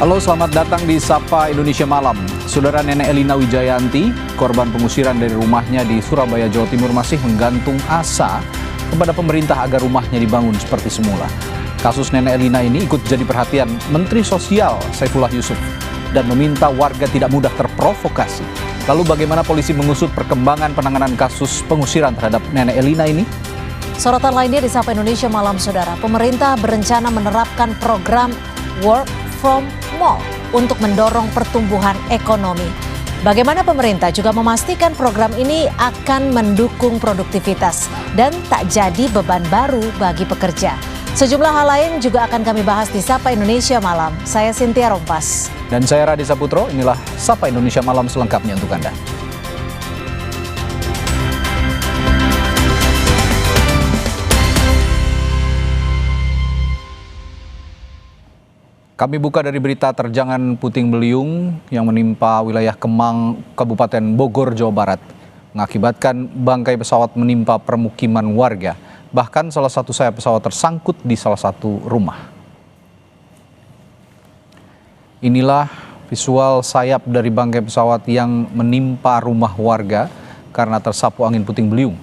Halo, selamat datang di Sapa Indonesia Malam. Saudara, Nenek Elina Wijayanti, korban pengusiran dari rumahnya di Surabaya, Jawa Timur, masih menggantung asa kepada pemerintah agar rumahnya dibangun seperti semula. Kasus Nenek Elina ini ikut jadi perhatian Menteri Sosial Saifullah Yusuf dan meminta warga tidak mudah terprovokasi. Lalu bagaimana polisi mengusut perkembangan penanganan kasus pengusiran terhadap Nenek Elina ini? Sorotan lainnya di Sapa Indonesia Malam, Saudara. Pemerintah berencana menerapkan program Work from Mall untuk mendorong pertumbuhan ekonomi. Bagaimana pemerintah juga memastikan program ini akan mendukung produktivitas dan tak jadi beban baru bagi pekerja. Sejumlah hal lain juga akan kami bahas di Sapa Indonesia Malam. Saya Cynthia Rompas. Dan saya Radi Saputro, inilah Sapa Indonesia Malam selengkapnya untuk Anda. Kami buka dari berita terjangan puting beliung yang menimpa wilayah Kemang, Kabupaten Bogor, Jawa Barat, mengakibatkan bangkai pesawat menimpa permukiman warga. Bahkan salah satu sayap pesawat tersangkut di salah satu rumah. Inilah visual sayap dari bangkai pesawat yang menimpa rumah warga karena tersapu angin puting beliung.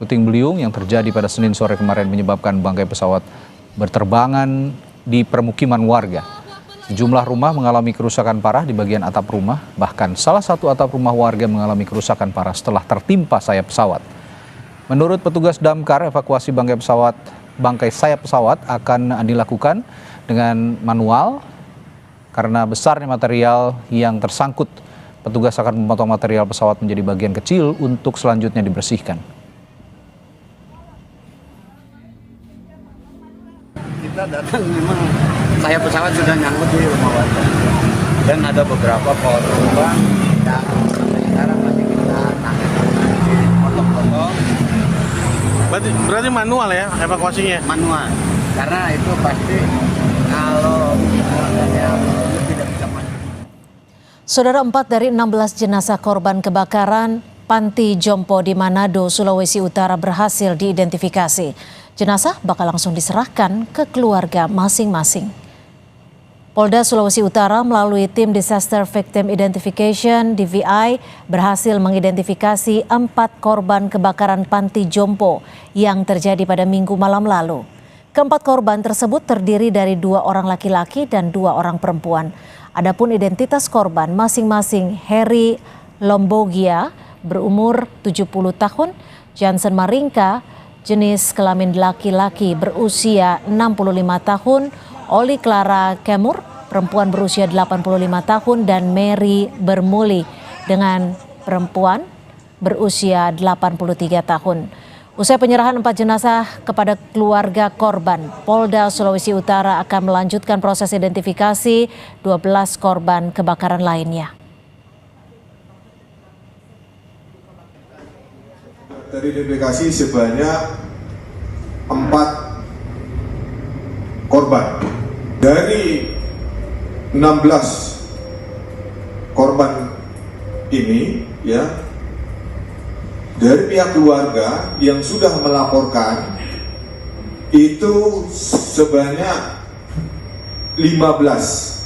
Puting beliung yang terjadi pada Senin sore kemarin menyebabkan bangkai pesawat berterbangan di permukiman warga. Sejumlah rumah mengalami kerusakan parah di bagian atap rumah, bahkan salah satu atap rumah warga mengalami kerusakan parah setelah tertimpa sayap pesawat. Menurut petugas damkar, evakuasi bangkai sayap pesawat akan dilakukan dengan manual karena besarnya material yang tersangkut. Petugas akan memotong material pesawat menjadi bagian kecil untuk selanjutnya dibersihkan. Kita datang memang sayap pesawat sudah nyangkut di rumah warga dan ada beberapa pohon tumbang. Sampai sekarang masih kita tangani, potong-potong. Berarti manual ya evakuasinya? Manual, karena itu pasti kalau warganya tidak bisa maju. Saudara, 4 dari 16 jenazah korban kebakaran Panti Jompo di Manado, Sulawesi Utara berhasil diidentifikasi. Jenazah bakal langsung diserahkan ke keluarga masing-masing. Polda Sulawesi Utara melalui tim Disaster Victim Identification (DVI) berhasil mengidentifikasi 4 korban kebakaran Panti Jompo yang terjadi pada Minggu malam lalu. Keempat korban tersebut terdiri dari 2 orang laki-laki dan 2 orang perempuan. Adapun identitas korban masing-masing Heri Lombogia berumur 70 tahun, Johnson Maringka jenis kelamin laki-laki berusia 65 tahun, Oli Clara Kemur perempuan berusia 85 tahun, dan Mary Bermuli dengan perempuan berusia 83 tahun. Usai penyerahan 4 jenazah kepada keluarga korban, Polda Sulawesi Utara akan melanjutkan proses identifikasi 12 korban kebakaran lainnya. Teridentifikasi sebanyak 4 korban. Dari 16 korban ini, ya, dari pihak keluarga yang sudah melaporkan itu sebanyak 15.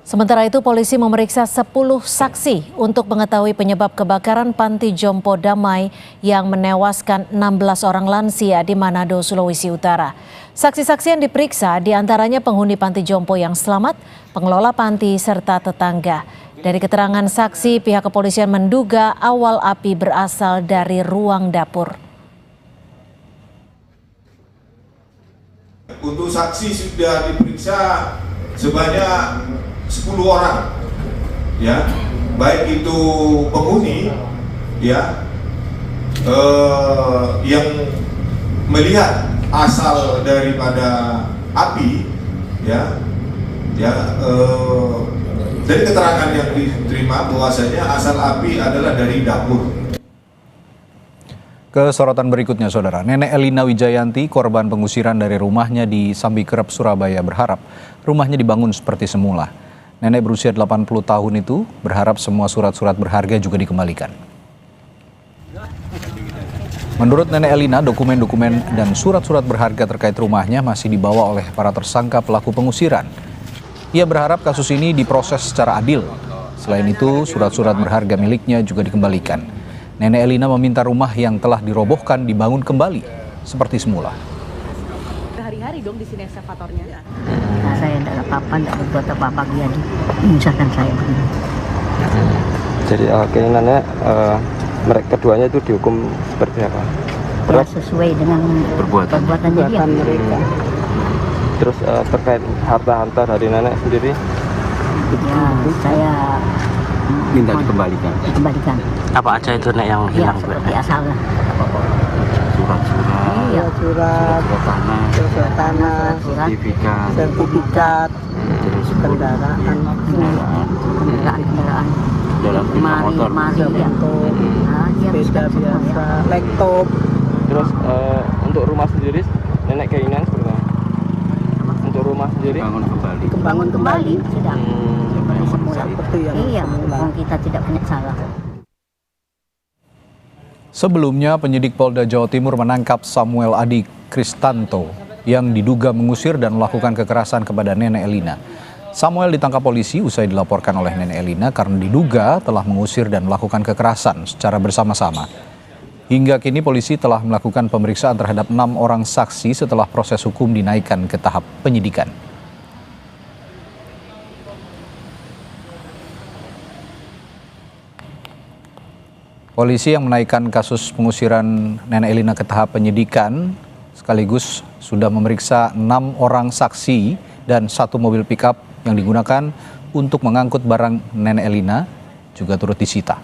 Sementara itu, polisi memeriksa 10 saksi untuk mengetahui penyebab kebakaran Panti Jompo Damai yang menewaskan 16 orang lansia di Manado, Sulawesi Utara. Saksi-saksi yang diperiksa diantaranya penghuni Panti Jompo yang selamat, pengelola panti, serta tetangga. Dari keterangan saksi, pihak kepolisian menduga awal api berasal dari ruang dapur. Untuk saksi sudah diperiksa sebanyak 10 orang, ya, baik itu penghuni, ya, yang melihat asal daripada api, ya, dari keterangan yang diterima bahwasanya asal api adalah dari dapur. Ke sorotan berikutnya, Saudara. Nenek Elina Wijayanti, korban pengusiran dari rumahnya di Sambikerep, Surabaya, berharap rumahnya dibangun seperti semula. Nenek berusia 80 tahun itu berharap semua surat-surat berharga juga dikembalikan. Menurut Nenek Elina, dokumen-dokumen dan surat-surat berharga terkait rumahnya masih dibawa oleh para tersangka pelaku pengusiran. Ia berharap kasus ini diproses secara adil. Selain itu, surat-surat berharga miliknya juga dikembalikan. Nenek Elina meminta rumah yang telah dirobohkan dibangun kembali seperti semula. Hari-hari dong di sini eksavatornya. Nah, saya tidak apa-apa, tidak berbuat apa-apa, biar menyusahkan saya begini. Jadi keinginannya mereka keduanya itu dihukum seperti apa? Ya, sesuai dengan perbuatannya dia. Terus terkait harta-harta dari nenek sendiri? Ya, saya Minta dikembalikan. dikembalikan. Apa aja itu nek yang Ya, hilang? seperti asal lah. Surat-surat, Iya, surat tanah, surat, sertifikat, terus kendaraan, dalam mari, ya. Nah, dia sepeda biasa, laptop. Terus untuk rumah sendiri nenek keinginan seperti apa? Untuk rumah sendiri? bangun kembali, sudah. Seperti semula. Iya, semula. kita tidak punya salah. Sebelumnya, penyidik Polda Jawa Timur menangkap Samuel Adi Kristanto yang diduga mengusir dan melakukan kekerasan kepada Nenek Elina. Samuel ditangkap polisi usai dilaporkan oleh Nenek Elina karena diduga telah mengusir dan melakukan kekerasan secara bersama-sama. Hingga kini polisi telah melakukan pemeriksaan terhadap 6 orang saksi setelah proses hukum dinaikkan ke tahap penyidikan. Polisi yang menaikkan kasus pengusiran Nenek Elina ke tahap penyidikan sekaligus sudah memeriksa 6 orang saksi dan 1 mobil pickup yang digunakan untuk mengangkut barang Nenek Elina juga turut disita.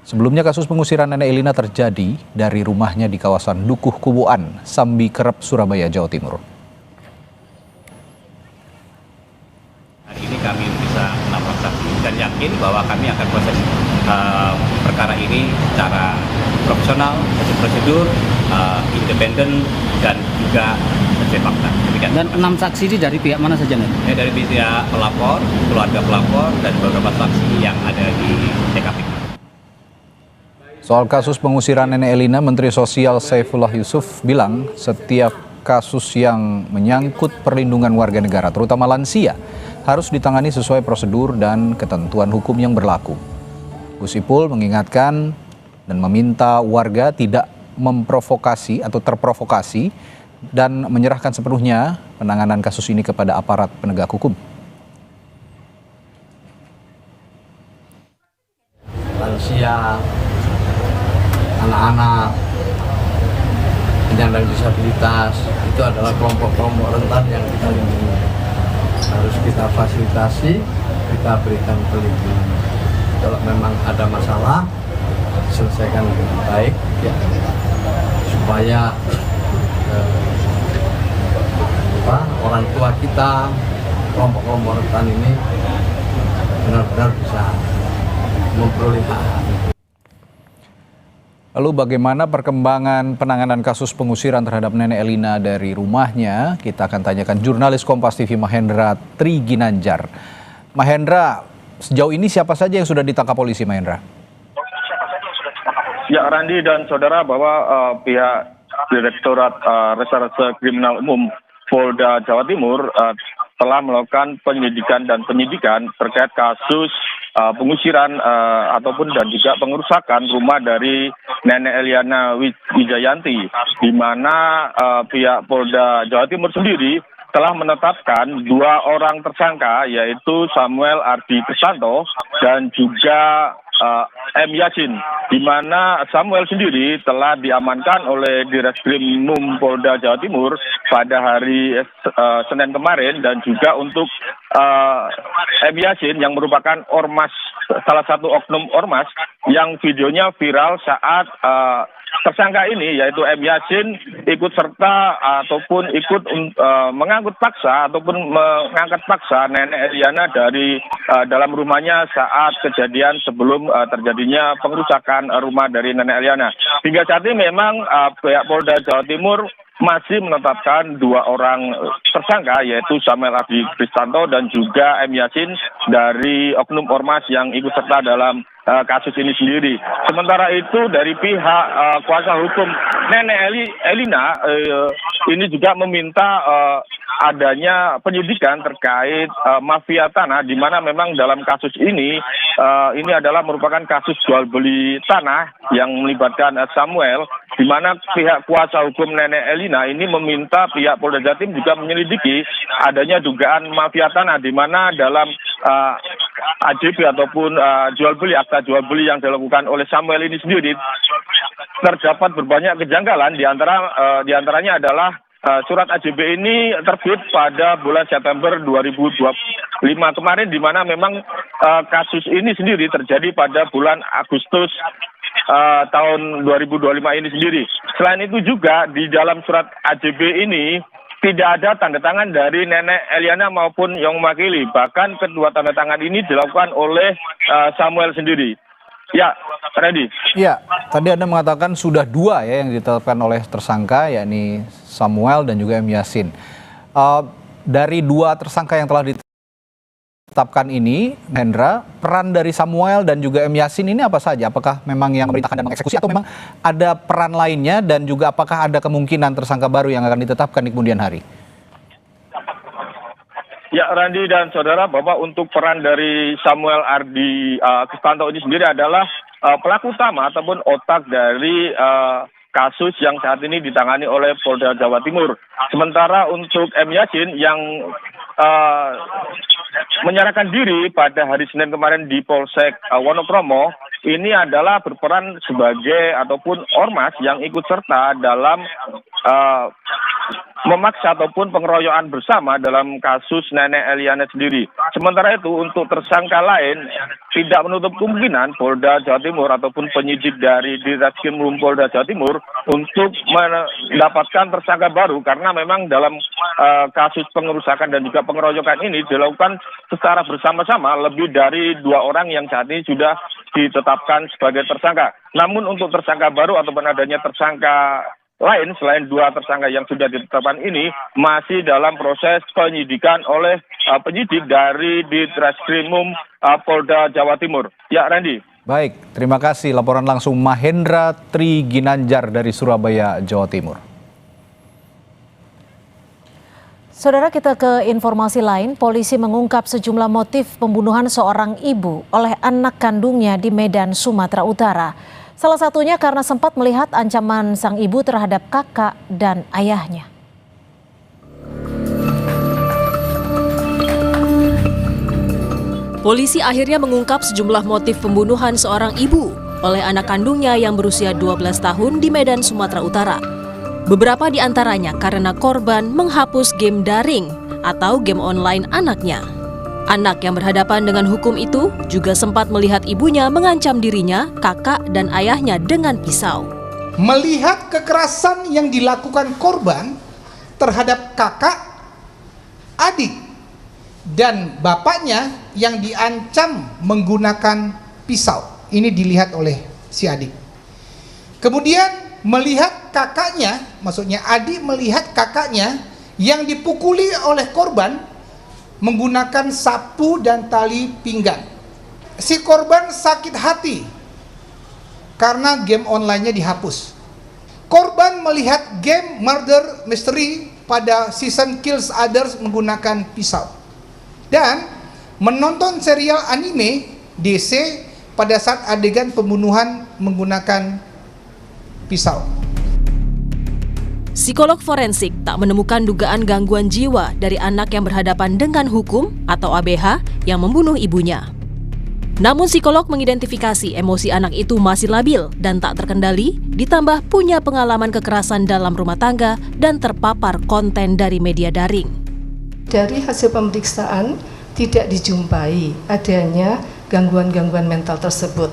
Sebelumnya kasus pengusiran Nenek Elina terjadi dari rumahnya di kawasan Dukuh Kubuan, Sambi Kerep, Surabaya, Jawa Timur. Hari ini kami bisa melakukan saksi dan yakin bahwa kami akan proses perkara ini secara profesional, sesuai prosedur, independen dan juga sesuai fakta. Demikian. Dan 6 saksi ini dari pihak mana saja nih? Dari pihak pelapor, keluarga pelapor dan beberapa saksi yang ada di TKP. Soal kasus pengusiran Nenek Elina, Menteri Sosial Saifullah Yusuf bilang setiap kasus yang menyangkut perlindungan warga negara, terutama lansia, harus ditangani sesuai prosedur dan ketentuan hukum yang berlaku. Gus Ipul mengingatkan dan meminta warga tidak memprovokasi atau terprovokasi dan menyerahkan sepenuhnya penanganan kasus ini kepada aparat penegak hukum. Lansia, anak-anak, penyandang disabilitas, itu adalah kelompok-kelompok rentan yang kita lindungi. Harus kita fasilitasi, kita berikan perlindungan. Kalau memang ada masalah, diselesaikan dengan baik, ya, supaya orang tua kita, kelompok-kelompok rentan ini benar-benar bisa memperoleh hak. Lalu bagaimana perkembangan penanganan kasus pengusiran terhadap Nenek Elina dari rumahnya? Kita akan tanyakan jurnalis Kompas TV Mahendra Triginanjar. Mahendra, sejauh ini siapa saja yang sudah ditangkap polisi, Mahendra? Ya, Randi dan saudara, bahwa pihak Direktorat Reserse Kriminal Umum Polda Jawa Timur telah melakukan penyelidikan dan penyidikan terkait kasus pengusiran ataupun dan juga pengerusakan rumah dari Nenek Eliana Wijayanti, di mana pihak Polda Jawa Timur sendiri telah menetapkan 2 orang tersangka, yaitu Samuel Adi Kristanto dan juga M. Yasin, di mana Samuel sendiri telah diamankan oleh Direskrimum Polda Jawa Timur pada hari Senin kemarin, dan juga untuk M. Yasin yang merupakan ormas, salah satu oknum ormas yang videonya viral saat tersangka ini, yaitu M. Yasin, ikut serta ataupun ikut mengangkut paksa ataupun mengangkat paksa Nenek Eliana dari dalam rumahnya saat kejadian sebelum terjadinya pengerusakan rumah dari Nenek Eliana. Hingga saat ini memang pihak Polda Jawa Timur masih menetapkan 2 orang tersangka, yaitu Samuel Adi Kristanto dan juga M. Yasin dari oknum ormas yang ikut serta dalam kasus ini sendiri. Sementara itu dari pihak kuasa hukum Nenek Elina ini juga meminta adanya penyidikan terkait mafia tanah, di mana memang dalam kasus ini adalah merupakan kasus jual beli tanah yang melibatkan Samuel, di mana pihak kuasa hukum Nenek Elina ini meminta pihak Polda Jatim juga menyelidiki adanya dugaan mafia tanah, di mana dalam AJB ataupun akta jual beli yang dilakukan oleh Samuel ini sendiri terdapat berbanyak kejanggalan, di antaranya adalah surat AJB ini terbit pada bulan September 2025 kemarin, di mana memang kasus ini sendiri terjadi pada bulan Agustus tahun 2025 ini sendiri. Selain itu juga di dalam surat AJB ini tidak ada tanda tangan dari Nenek Eliana maupun yang mewakili. Bahkan kedua tanda tangan ini dilakukan oleh Samuel sendiri. Ya, Randy. Ya, tadi Anda mengatakan sudah 2 ya yang ditetapkan oleh tersangka, yakni Samuel dan juga M. Yasin. Dari 2 tersangka yang telah ditetapkan ini, Hendra, peran dari Samuel dan juga M. Yasin ini apa saja? Apakah memang yang memerintahkan dan mengeksekusi atau memang ada peran lainnya, dan juga apakah ada kemungkinan tersangka baru yang akan ditetapkan di kemudian hari? Ya, Randy dan saudara, bahwa untuk peran dari Samuel Adi Kristanto ini sendiri adalah pelaku utama ataupun otak dari kasus yang saat ini ditangani oleh Polda Jawa Timur. Sementara untuk M. Yasin yang menyerahkan diri pada hari Senin kemarin di Polsek Wonokromo, ini adalah berperan sebagai ataupun ormas yang ikut serta dalam memaksa ataupun pengeroyokan bersama dalam kasus Nenek Eliana sendiri. Sementara itu untuk tersangka lain tidak menutup kemungkinan Polda Jawa Timur ataupun penyidik dari Ditreskrimum Polda Jawa Timur untuk mendapatkan tersangka baru, karena memang dalam kasus pengerusakan dan juga pengeroyokan ini dilakukan secara bersama-sama lebih dari 2 orang yang saat ini sudah ditetapkan sebagai tersangka. Namun untuk tersangka baru ataupun adanya tersangka lain selain 2 tersangka yang sudah ditetapkan ini masih dalam proses penyidikan oleh penyidik dari Ditreskrimum Polda Jawa Timur. Ya, Randy. Baik, terima kasih. Laporan langsung Mahendra Tri Ginanjar dari Surabaya, Jawa Timur. Saudara, kita ke informasi lain. Polisi mengungkap sejumlah motif pembunuhan seorang ibu oleh anak kandungnya di Medan, Sumatera Utara. Salah satunya karena sempat melihat ancaman sang ibu terhadap kakak dan ayahnya. Polisi akhirnya mengungkap sejumlah motif pembunuhan seorang ibu oleh anak kandungnya yang berusia 12 tahun di Medan, Sumatera Utara. Beberapa di antaranya karena korban menghapus game daring atau game online anaknya. Anak yang berhadapan dengan hukum itu juga sempat melihat ibunya mengancam dirinya, kakak, dan ayahnya dengan pisau. Melihat kekerasan yang dilakukan korban terhadap kakak, adik, dan bapaknya yang diancam menggunakan pisau. Ini dilihat oleh si adik. Kemudian melihat kakaknya, maksudnya adik melihat kakaknya yang dipukuli oleh korban menggunakan sapu dan tali pinggang. Si korban sakit hati karena game online-nya dihapus. Korban melihat game Murder Mystery pada season Kills Others menggunakan pisau. Dan menonton serial anime DC pada saat adegan pembunuhan menggunakan pisau. Psikolog forensik tak menemukan dugaan gangguan jiwa dari anak yang berhadapan dengan hukum atau ABH yang membunuh ibunya. Namun psikolog mengidentifikasi emosi anak itu masih labil dan tak terkendali, ditambah punya pengalaman kekerasan dalam rumah tangga dan terpapar konten dari media daring. Dari hasil pemeriksaan tidak dijumpai adanya gangguan-gangguan mental tersebut.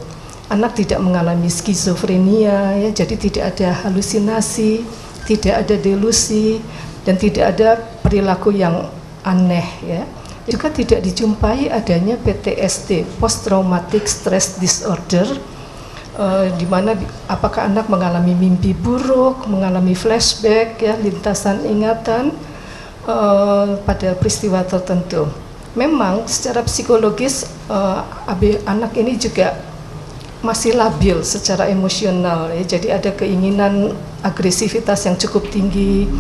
Anak tidak mengalami skizofrenia, ya, jadi tidak ada halusinasi, tidak ada delusi, dan tidak ada perilaku yang aneh, ya. Juga tidak dijumpai adanya PTSD, Post Traumatic Stress Disorder, di mana apakah anak mengalami mimpi buruk, mengalami flashback, ya, lintasan ingatan pada peristiwa tertentu. Memang secara psikologis anak ini juga masih labil secara emosional, ya, jadi ada keinginan agresivitas yang cukup tinggi.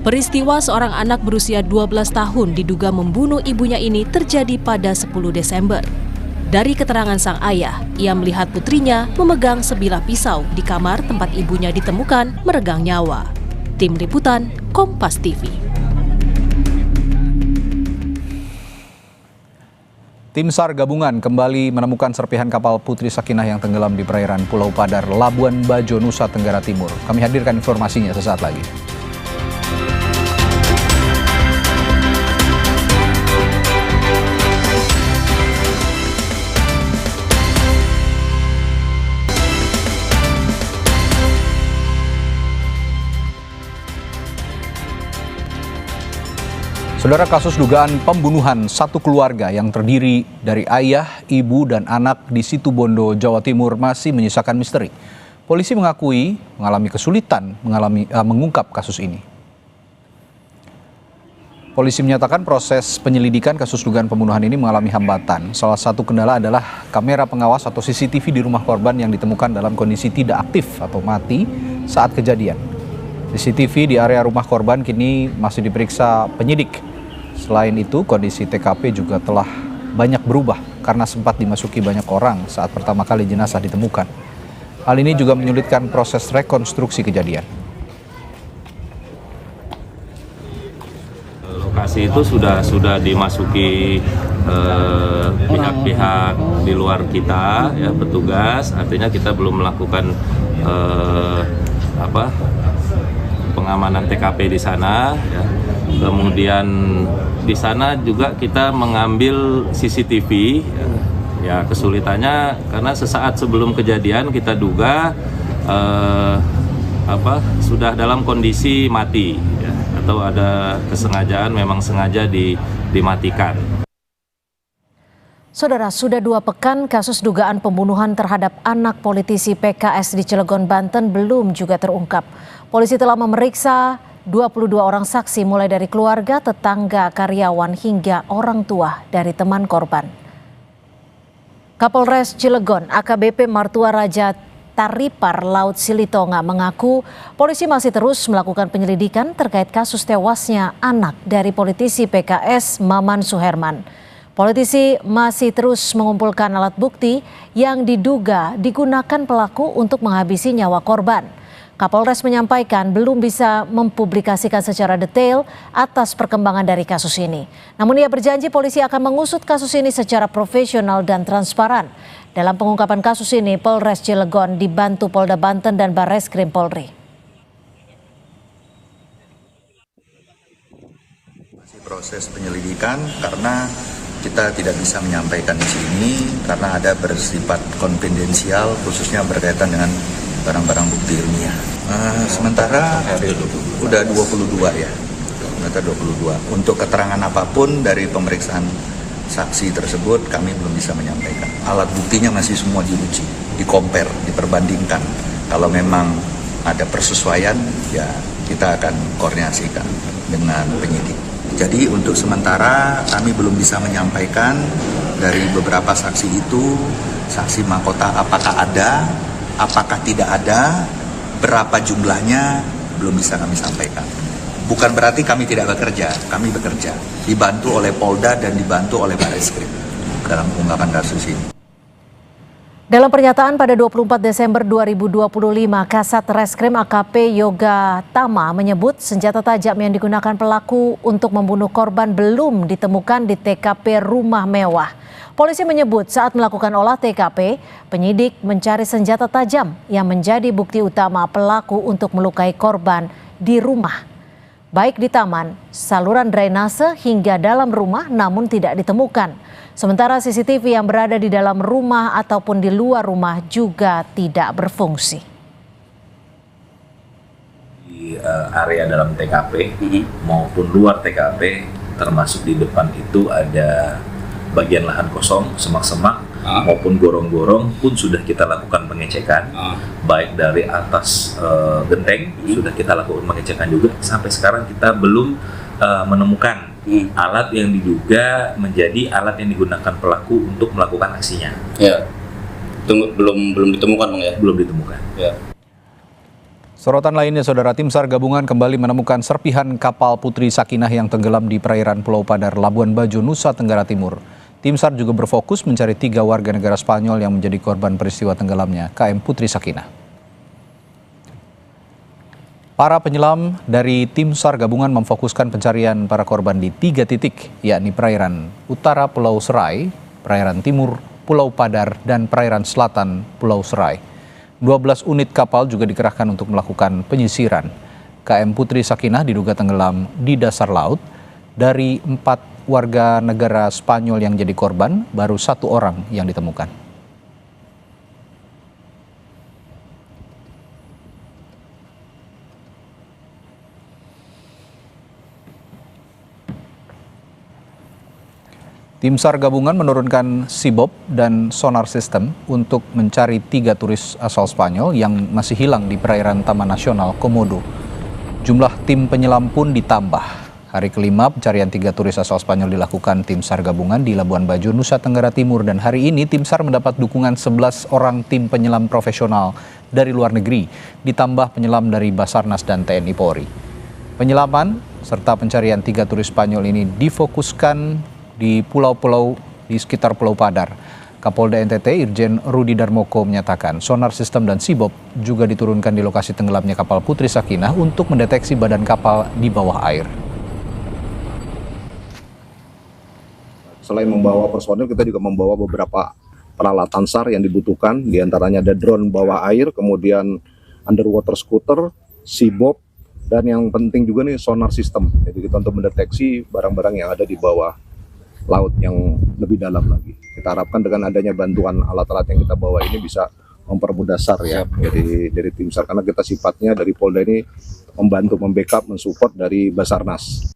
Peristiwa seorang anak berusia 12 tahun diduga membunuh ibunya ini terjadi pada 10 Desember. Dari keterangan sang ayah, ia melihat putrinya memegang sebilah pisau di kamar tempat ibunya ditemukan meregang nyawa. Tim Liputan, Kompas TV. Tim SAR gabungan kembali menemukan serpihan kapal Putri Sakinah yang tenggelam di perairan Pulau Padar, Labuan Bajo, Nusa Tenggara Timur. Kami hadirkan informasinya sesaat lagi. Saudara, kasus dugaan pembunuhan satu keluarga yang terdiri dari ayah, ibu, dan anak di Situbondo, Jawa Timur masih menyisakan misteri. Polisi mengakui mengalami kesulitan mengungkap kasus ini. Polisi menyatakan proses penyelidikan kasus dugaan pembunuhan ini mengalami hambatan. Salah satu kendala adalah kamera pengawas atau CCTV di rumah korban yang ditemukan dalam kondisi tidak aktif atau mati saat kejadian. CCTV di area rumah korban kini masih diperiksa penyidik. Selain itu, kondisi TKP juga telah banyak berubah karena sempat dimasuki banyak orang saat pertama kali jenazah ditemukan. Hal ini juga menyulitkan proses rekonstruksi kejadian. Lokasi itu sudah dimasuki pihak-pihak di luar kita, ya, petugas. Artinya kita belum melakukan pengamanan TKP di sana. Ya. Kemudian di sana juga kita mengambil CCTV. Ya, kesulitannya karena sesaat sebelum kejadian kita duga sudah dalam kondisi mati, ya, atau ada kesengajaan memang sengaja dimatikan. Saudara, sudah 2 pekan kasus dugaan pembunuhan terhadap anak politisi PKS di Cilegon, Banten belum juga terungkap. Polisi telah memeriksa 22 orang saksi mulai dari keluarga, tetangga, karyawan hingga orang tua dari teman korban. Kapolres Cilegon AKBP Martua Raja Taripar Laut Silitonga mengaku polisi masih terus melakukan penyelidikan terkait kasus tewasnya anak dari politisi PKS Maman Suherman. Politisi masih terus mengumpulkan alat bukti yang diduga digunakan pelaku untuk menghabisi nyawa korban. Kapolres menyampaikan belum bisa mempublikasikan secara detail atas perkembangan dari kasus ini. Namun ia berjanji polisi akan mengusut kasus ini secara profesional dan transparan. Dalam pengungkapan kasus ini, Polres Cilegon dibantu Polda Banten dan Barreskrim Polri. Masih proses penyelidikan karena kita tidak bisa menyampaikan di sini karena ada bersifat konfidensial, khususnya berkaitan dengan barang-barang bukti ilmiah. Sementara udah 22 ya, udah 22. Untuk keterangan apapun dari pemeriksaan saksi tersebut kami belum bisa menyampaikan. Alat buktinya masih semua diuji, di-compare, diperbandingkan. Kalau memang ada persesuaian, ya kita akan koordinasikan dengan penyidik. Jadi untuk sementara kami belum bisa menyampaikan dari beberapa saksi itu, saksi mahkota apakah ada, apakah tidak ada, berapa jumlahnya, belum bisa kami sampaikan. Bukan berarti kami tidak bekerja, kami bekerja. Dibantu oleh Polda dan dibantu oleh Barreskrim dalam pengungkapan kasus ini. Dalam pernyataan pada 24 Desember 2025, Kasat Reskrim AKP Yoga Tama menyebut senjata tajam yang digunakan pelaku untuk membunuh korban belum ditemukan di TKP rumah mewah. Polisi menyebut saat melakukan olah TKP, penyidik mencari senjata tajam yang menjadi bukti utama pelaku untuk melukai korban di rumah. Baik di taman, saluran drainase hingga dalam rumah namun tidak ditemukan. Sementara CCTV yang berada di dalam rumah ataupun di luar rumah juga tidak berfungsi. Di area dalam TKP maupun luar TKP, termasuk di depan itu ada bagian lahan kosong, semak-semak maupun gorong-gorong pun sudah kita lakukan pengecekan, baik dari atas genteng sudah kita lakukan pengecekan juga. Sampai sekarang kita belum menemukan alat yang diduga menjadi alat yang digunakan pelaku untuk melakukan aksinya. Ya, belum ditemukan Bang ya? Belum ditemukan. Ya. Sorotan lainnya, Saudara, tim SAR gabungan kembali menemukan serpihan kapal Putri Sakinah yang tenggelam di perairan Pulau Padar, Labuan Bajo, Nusa Tenggara Timur. Tim SAR juga berfokus mencari 3 warga negara Spanyol yang menjadi korban peristiwa tenggelamnya KM Putri Sakinah. Para penyelam dari tim SAR gabungan memfokuskan pencarian para korban di 3 titik, yakni perairan utara Pulau Serai, perairan timur Pulau Padar, dan perairan selatan Pulau Serai. 12 unit kapal juga dikerahkan untuk melakukan penyisiran. KM Putri Sakinah diduga tenggelam di dasar laut. Dari 4 warga negara Spanyol yang jadi korban, baru 1 orang yang ditemukan. Tim SAR gabungan menurunkan Seabob dan sonar system untuk mencari 3 turis asal Spanyol yang masih hilang di perairan Taman Nasional Komodo. Jumlah tim penyelam pun ditambah. Hari kelima pencarian 3 turis asal Spanyol dilakukan tim SAR gabungan di Labuan Bajo, Nusa Tenggara Timur, dan hari ini tim SAR mendapat dukungan 11 orang tim penyelam profesional dari luar negeri, ditambah penyelam dari Basarnas dan TNI Polri. Penyelaman serta pencarian 3 turis Spanyol ini difokuskan di pulau-pulau di sekitar Pulau Padar. Kapolda NTT Irjen Rudi Darmoko menyatakan sonar sistem dan Seabob juga diturunkan di lokasi tenggelamnya kapal Putri Sakinah untuk mendeteksi badan kapal di bawah air. Selain membawa personil, kita juga membawa beberapa peralatan SAR yang dibutuhkan. Di antaranya ada drone bawah air, kemudian underwater scooter, Seabob, dan yang penting juga nih sonar system. Jadi kita untuk mendeteksi barang-barang yang ada di bawah laut yang lebih dalam lagi. Kita harapkan dengan adanya bantuan alat-alat yang kita bawa ini bisa mempermudah SAR ya dari tim SAR, karena kita sifatnya dari Polda ini membantu, membackup, mensupport dari Basarnas.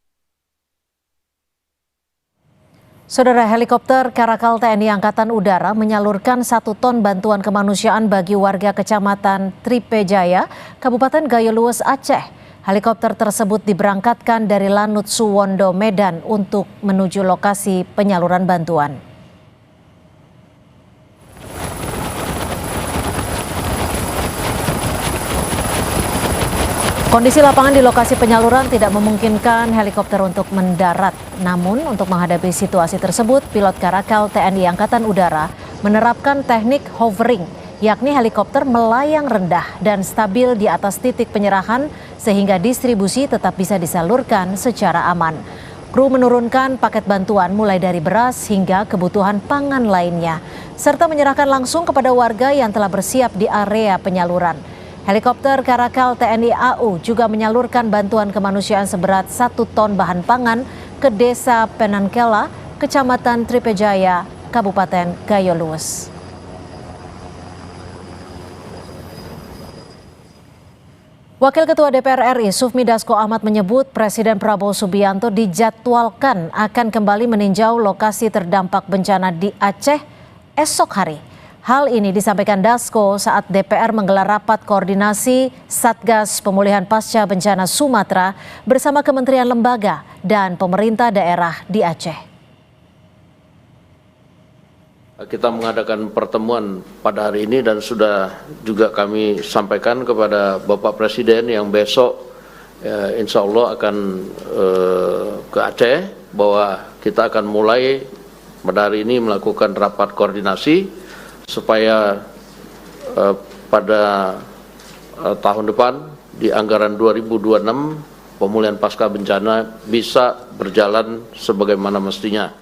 Saudara, helikopter Karakal TNI Angkatan Udara menyalurkan 1 ton bantuan kemanusiaan bagi warga Kecamatan Tripejaya, Kabupaten Gayo Luwes, Aceh. Helikopter tersebut diberangkatkan dari Lanut Suwondo, Medan untuk menuju lokasi penyaluran bantuan. Kondisi lapangan di lokasi penyaluran tidak memungkinkan helikopter untuk mendarat. Namun, untuk menghadapi situasi tersebut, pilot Karakal TNI Angkatan Udara menerapkan teknik hovering, yakni helikopter melayang rendah dan stabil di atas titik penyerahan sehingga distribusi tetap bisa disalurkan secara aman. Kru menurunkan paket bantuan mulai dari beras hingga kebutuhan pangan lainnya, serta menyerahkan langsung kepada warga yang telah bersiap di area penyaluran. Helikopter Karakal TNI AU juga menyalurkan bantuan kemanusiaan seberat 1 ton bahan pangan ke Desa Penankela, Kecamatan Tripejaya, Kabupaten Gayo Luwes. Wakil Ketua DPR RI Sufmi Dasko Ahmad menyebut Presiden Prabowo Subianto dijadwalkan akan kembali meninjau lokasi terdampak bencana di Aceh esok hari. Hal ini disampaikan Dasko saat DPR menggelar rapat koordinasi Satgas Pemulihan Pasca Bencana Sumatera bersama kementerian lembaga dan pemerintah daerah di Aceh. Kita mengadakan pertemuan pada hari ini dan sudah juga kami sampaikan kepada Bapak Presiden yang besok insya Allah akan ke Aceh, bahwa kita akan mulai pada hari ini melakukan rapat koordinasi supaya pada tahun depan di anggaran 2026 pemulihan pasca bencana bisa berjalan sebagaimana mestinya.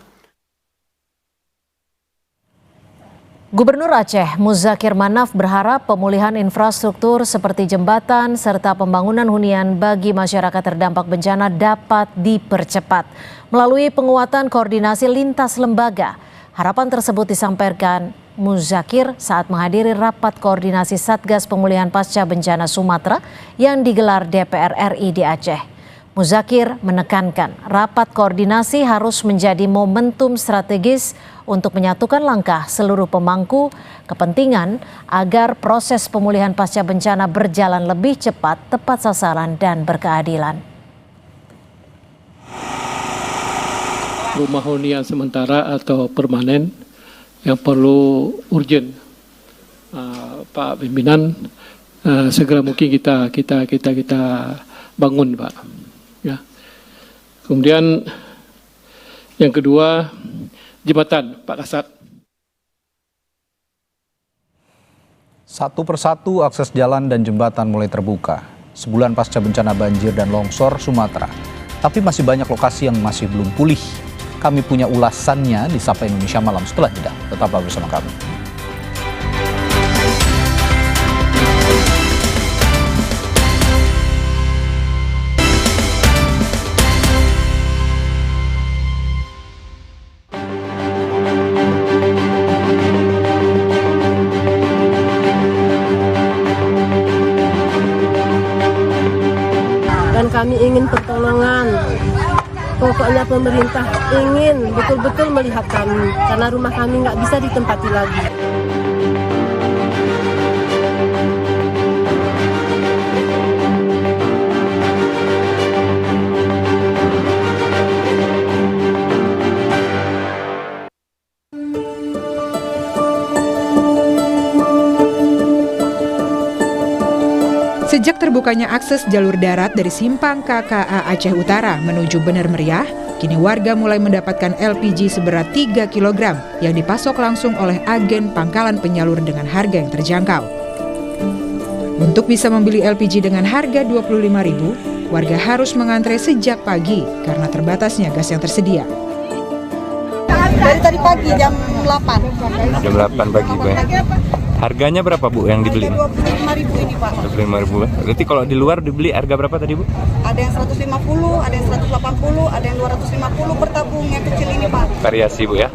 Gubernur Aceh Muzakir Manaf berharap pemulihan infrastruktur seperti jembatan serta pembangunan hunian bagi masyarakat terdampak bencana dapat dipercepat melalui penguatan koordinasi lintas lembaga. Harapan tersebut disampaikan Muzakir saat menghadiri rapat koordinasi Satgas Pemulihan Pasca Bencana Sumatera yang digelar DPR RI di Aceh. Muzakir menekankan rapat koordinasi harus menjadi momentum strategis untuk menyatukan langkah seluruh pemangku kepentingan agar proses pemulihan pasca bencana berjalan lebih cepat, tepat sasaran, dan berkeadilan. Rumah hunian sementara atau permanen yang perlu urgent, Pak pimpinan, segera mungkin kita bangun, Pak. Ya. Kemudian yang kedua, jembatan, Pak Kasat. Satu persatu akses jalan dan jembatan mulai terbuka. Sebulan pasca bencana banjir dan longsor Sumatera. Tapi masih banyak lokasi yang masih belum pulih. Kami punya ulasannya di Sapa Indonesia Malam setelah jeda. Tetaplah bersama kami. Dan kami ingin pertolongan. Pokoknya pemerintah ingin betul-betul melihat kami, karena rumah kami nggak bisa ditempati lagi. Sejak terbukanya akses jalur darat dari Simpang KKA Aceh Utara menuju Bener Meriah, kini warga mulai mendapatkan LPG seberat 3 kg yang dipasok langsung oleh agen pangkalan penyalur dengan harga yang terjangkau. Untuk bisa membeli LPG dengan harga Rp25.000, warga harus mengantre sejak pagi karena terbatasnya gas yang tersedia. Dari tadi pagi jam 8. Jam 8 pagi, Bu. Harganya berapa, Bu, yang dibeli? Rp25.000 ini, Pak. Rp25.000. Berarti kalau di luar dibeli harga berapa tadi, Bu? Ada yang 150, ada yang 180, ada yang 250 per tabung yang kecil ini, Pak. Variasi, Bu, ya?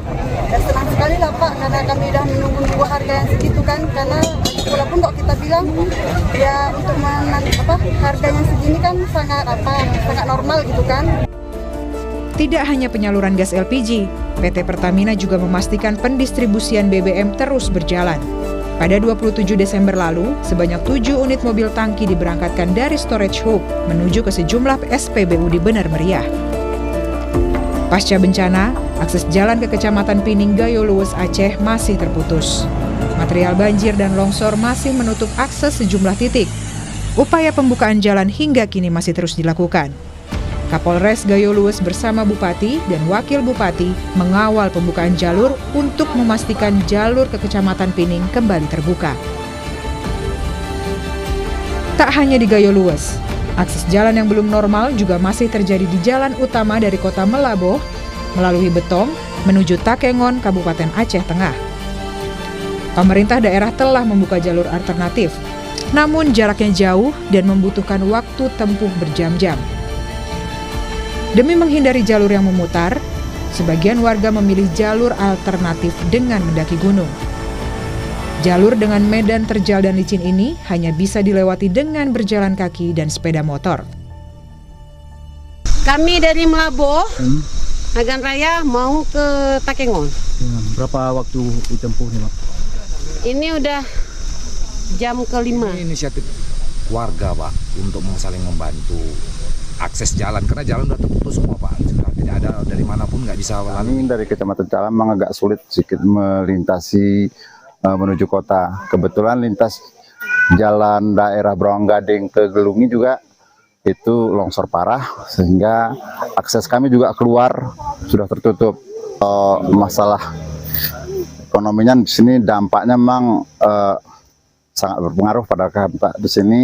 Dan senang sekali lah, Pak, karena kami udah menunggu harga yang segitu kan, karena walaupun kok kita bilang ya untuk harganya segini kan sangat normal gitu kan. Tidak hanya penyaluran gas LPG, PT Pertamina juga memastikan pendistribusian BBM terus berjalan. Pada 27 Desember lalu, sebanyak 7 unit mobil tangki diberangkatkan dari storage hub menuju ke sejumlah SPBU di Bener Meriah. Pasca bencana, akses jalan ke Kecamatan Pining Gayo Luwes Aceh masih terputus. Material banjir dan longsor masih menutup akses sejumlah titik. Upaya pembukaan jalan hingga kini masih terus dilakukan. Kapolres Gayo Luwes bersama Bupati dan Wakil Bupati mengawal pembukaan jalur untuk memastikan jalur ke Kecamatan Pining kembali terbuka. Tak hanya di Gayo Luwes, akses jalan yang belum normal juga masih terjadi di jalan utama dari kota Melaboh melalui Betong menuju Takengon, Kabupaten Aceh Tengah. Pemerintah daerah telah membuka jalur alternatif, namun jaraknya jauh dan membutuhkan waktu tempuh berjam-jam. Demi menghindari jalur yang memutar, sebagian warga memilih jalur alternatif dengan mendaki gunung. Jalur dengan medan terjal dan licin ini hanya bisa dilewati dengan berjalan kaki dan sepeda motor. Kami dari Melaboh, Nagan Raya mau ke Takengon. Berapa waktu ditempuh nih, Pak? Ini udah jam ke-5. Ini inisiatif warga, Pak, untuk saling membantu akses jalan, karena jalan udah terputus semua, Pak. Sudah tidak ada dari manapun, nggak bisa. Kami dari Kecamatan Calam memang agak sulit sedikit melintasi menuju kota. Kebetulan lintas jalan daerah Brawang Gading ke Gelungi juga itu longsor parah, sehingga akses kami juga keluar sudah tertutup. Masalah ekonominya di sini dampaknya memang sangat berpengaruh pada kami di sini.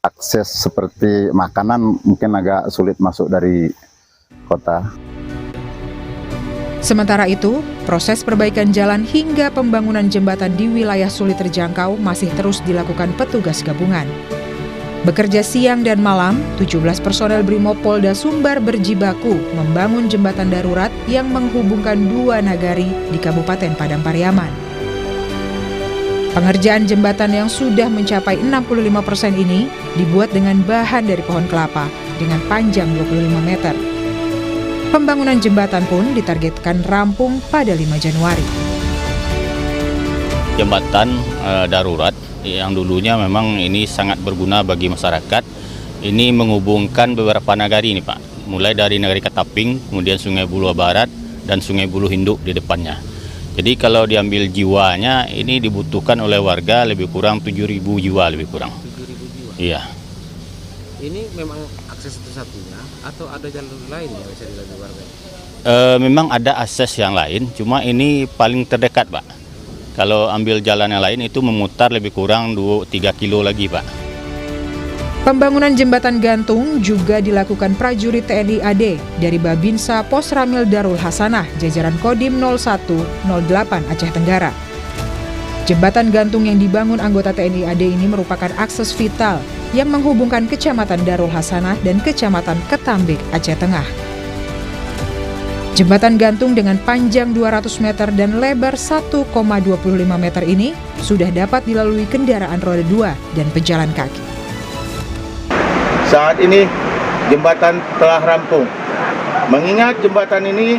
Akses seperti makanan mungkin agak sulit masuk dari kota. Sementara itu, proses perbaikan jalan hingga pembangunan jembatan di wilayah sulit terjangkau masih terus dilakukan petugas gabungan. Bekerja siang dan malam, 17 personel Brimopolda Sumbar berjibaku membangun jembatan darurat yang menghubungkan dua nagari di Kabupaten Padang Pariaman. Pengerjaan jembatan yang sudah mencapai 65% ini dibuat dengan bahan dari pohon kelapa dengan panjang 25 meter. Pembangunan jembatan pun ditargetkan rampung pada 5 Januari. Jembatan darurat yang dulunya memang ini sangat berguna bagi masyarakat. Ini menghubungkan beberapa nagari ini Pak, mulai dari Nagari Kataping, kemudian Sungai Buloh Barat dan Sungai Buloh Induk di depannya. Jadi kalau diambil jiwanya ini dibutuhkan oleh warga lebih kurang 7.000 jiwa lebih kurang. 7.000 jiwa. Iya. Ini memang akses satu-satunya atau ada jalur lain yang bisa dilalui warga? Memang ada akses yang lain, cuma ini paling terdekat Pak. Kalau ambil jalan yang lain itu memutar lebih kurang 2-3 kilo lagi Pak. Pembangunan jembatan gantung juga dilakukan prajurit TNI AD dari Babinsa Pos Ramil Darul Hasanah, jajaran Kodim 0108 Aceh Tenggara. Jembatan gantung yang dibangun anggota TNI AD ini merupakan akses vital yang menghubungkan Kecamatan Darul Hasanah dan Kecamatan Ketambik, Aceh Tengah. Jembatan gantung dengan panjang 200 meter dan lebar 1,25 meter ini sudah dapat dilalui kendaraan roda 2 dan pejalan kaki. Saat ini jembatan telah rampung. Mengingat jembatan ini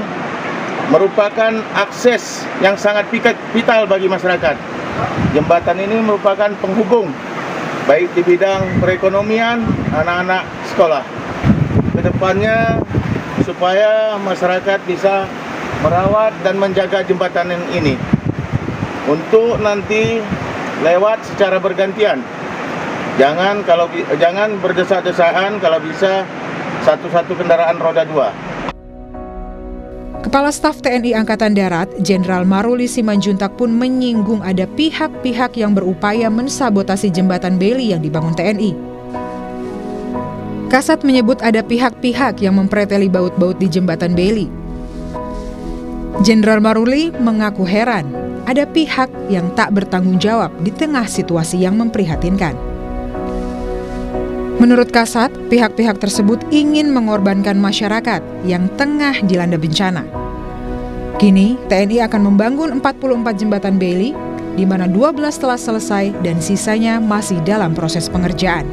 merupakan akses yang sangat vital bagi masyarakat. Jembatan ini merupakan penghubung baik di bidang perekonomian anak-anak sekolah. Kedepannya supaya masyarakat bisa merawat dan menjaga jembatan ini untuk nanti lewat secara bergantian. Jangan berdesak-desaan, kalau bisa satu-satu kendaraan roda 2. Kepala Staf TNI Angkatan Darat, Jenderal Maruli Simanjuntak pun menyinggung ada pihak-pihak yang berupaya mensabotasi jembatan Beli yang dibangun TNI. Kasat menyebut ada pihak-pihak yang mempreteli baut-baut di jembatan Beli. Jenderal Maruli mengaku heran, ada pihak yang tak bertanggung jawab di tengah situasi yang memprihatinkan. Menurut Kasat, pihak-pihak tersebut ingin mengorbankan masyarakat yang tengah dilanda bencana. Kini, TNI akan membangun 44 jembatan Beli, di mana 12 telah selesai dan sisanya masih dalam proses pengerjaan.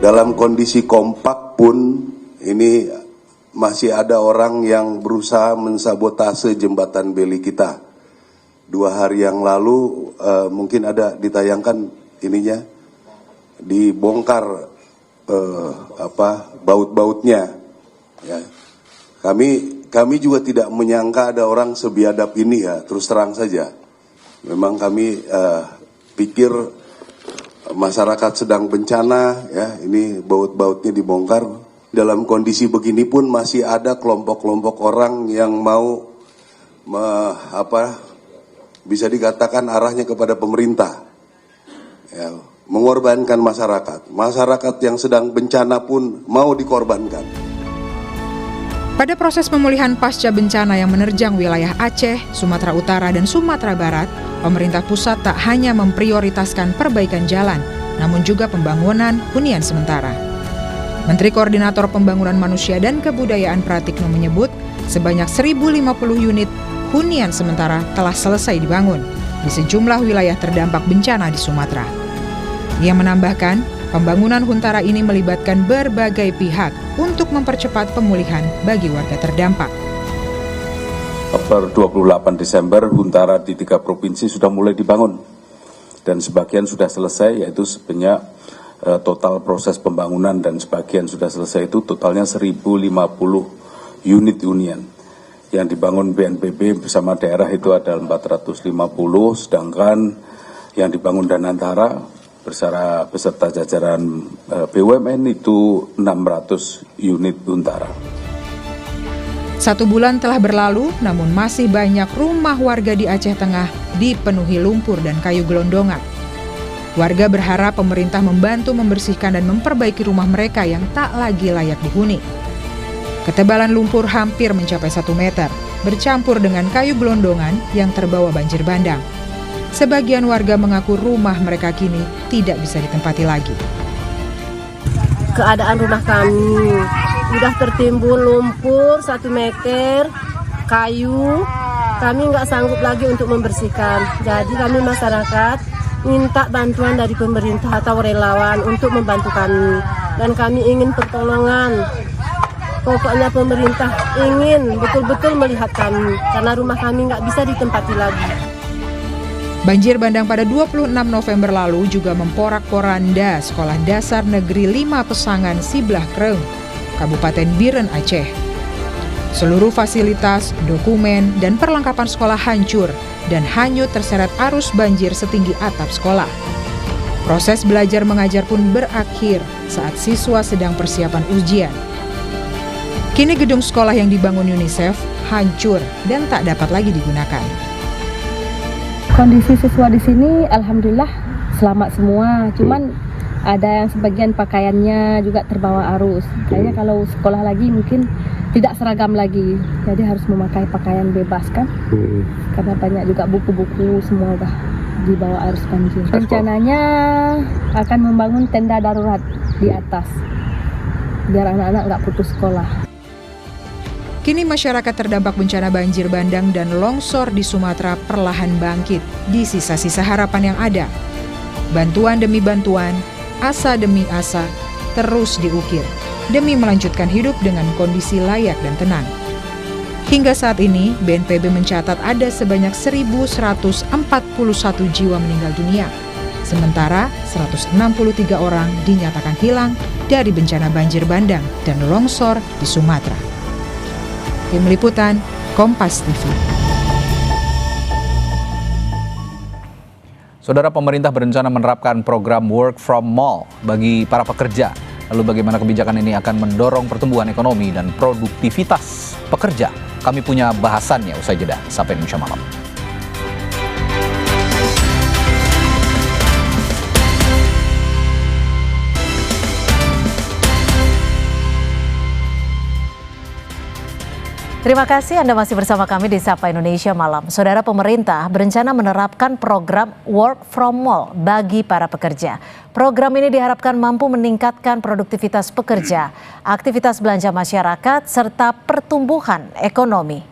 Dalam kondisi kompak pun, ini masih ada orang yang berusaha mensabotase jembatan Beli kita. 2 hari yang lalu, mungkin ada ditayangkan ininya, dibongkar baut-bautnya. Ya. Kami juga tidak menyangka ada orang sebiadab ini ya, terus terang saja. Memang kami pikir masyarakat sedang bencana ya, ini baut-bautnya dibongkar. Dalam kondisi begini pun masih ada kelompok-kelompok orang yang mau bisa dikatakan arahnya kepada pemerintah. Ya, mengorbankan masyarakat yang sedang bencana pun mau dikorbankan. Pada proses pemulihan pasca bencana yang menerjang wilayah Aceh, Sumatera Utara, dan Sumatera Barat, pemerintah pusat tak hanya memprioritaskan perbaikan jalan, namun juga pembangunan hunian sementara. Menteri Koordinator Pembangunan Manusia dan Kebudayaan Pratikno menyebut, sebanyak 1.050 unit hunian sementara telah selesai dibangun di sejumlah wilayah terdampak bencana di Sumatera. Ia menambahkan, pembangunan Huntara ini melibatkan berbagai pihak untuk mempercepat pemulihan bagi warga terdampak. Per 28 Desember, Huntara di 3 provinsi sudah mulai dibangun dan sebagian sudah selesai, yaitu sebanyak total proses pembangunan dan sebagian sudah selesai itu totalnya 1.050 unit hunian. Yang dibangun BNPB bersama daerah itu ada 450, sedangkan yang dibangun Danantara beserta jajaran BUMN itu 600 unit Huntara. 1 bulan telah berlalu, namun masih banyak rumah warga di Aceh Tengah dipenuhi lumpur dan kayu gelondongan. Warga berharap pemerintah membantu membersihkan dan memperbaiki rumah mereka yang tak lagi layak dihuni. Ketebalan lumpur hampir mencapai 1 meter, bercampur dengan kayu gelondongan yang terbawa banjir bandang. Sebagian warga mengaku rumah mereka kini tidak bisa ditempati lagi. Keadaan rumah kami sudah tertimbun lumpur 1 meter, kayu kami nggak sanggup lagi untuk membersihkan. Jadi kami masyarakat minta bantuan dari pemerintah atau relawan untuk membantu kami. Dan kami ingin pertolongan. Pokoknya pemerintah ingin betul-betul melihat kami, karena rumah kami nggak bisa ditempati lagi. Banjir bandang pada 26 November lalu juga memporak-poranda Sekolah Dasar Negeri 5 Pesangan Siblah Kreung, Kabupaten Biren, Aceh. Seluruh fasilitas, dokumen, dan perlengkapan sekolah hancur dan hanyut terseret arus banjir setinggi atap sekolah. Proses belajar mengajar pun berakhir saat siswa sedang persiapan ujian. Kini gedung sekolah yang dibangun UNICEF hancur dan tak dapat lagi digunakan. Kondisi siswa di sini alhamdulillah selamat semua, cuman ada yang sebagian pakaiannya juga terbawa arus. Kayaknya kalau sekolah lagi mungkin tidak seragam lagi, jadi harus memakai pakaian bebas kan, karena banyak juga buku-buku semua udah dibawa arus banjir. Rencananya akan membangun tenda darurat di atas biar anak-anak nggak putus sekolah. Kini masyarakat terdampak bencana banjir bandang dan longsor di Sumatera perlahan bangkit di sisa-sisa harapan yang ada. Bantuan demi bantuan, asa demi asa, terus diukir demi melanjutkan hidup dengan kondisi layak dan tenang. Hingga saat ini, BNPB mencatat ada sebanyak 1.141 jiwa meninggal dunia. Sementara 163 orang dinyatakan hilang dari bencana banjir bandang dan longsor di Sumatera. Tim Liputan, Kompas TV. Saudara, pemerintah berencana menerapkan program Work from Mall bagi para pekerja. Lalu bagaimana kebijakan ini akan mendorong pertumbuhan ekonomi dan produktivitas pekerja? Kami punya bahasannya usai jeda. Sampai Indonesia Malam. Terima kasih Anda masih bersama kami di Sapa Indonesia Malam. Saudara, pemerintah berencana menerapkan program Work from Mall bagi para pekerja. Program ini diharapkan mampu meningkatkan produktivitas pekerja, aktivitas belanja masyarakat, serta pertumbuhan ekonomi.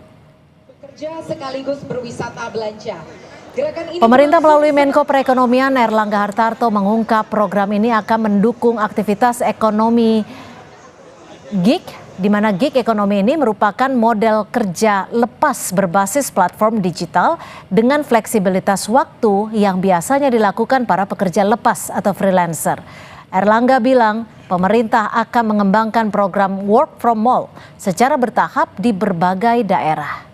Pekerja sekaligus berwisata belanja. Pemerintah melalui Menko Perekonomian Erlangga Hartarto mengungkap program ini akan mendukung aktivitas ekonomi gig, di mana gig ekonomi ini merupakan model kerja lepas berbasis platform digital dengan fleksibilitas waktu yang biasanya dilakukan para pekerja lepas atau freelancer. Erlangga bilang pemerintah akan mengembangkan program Work from Mall secara bertahap di berbagai daerah.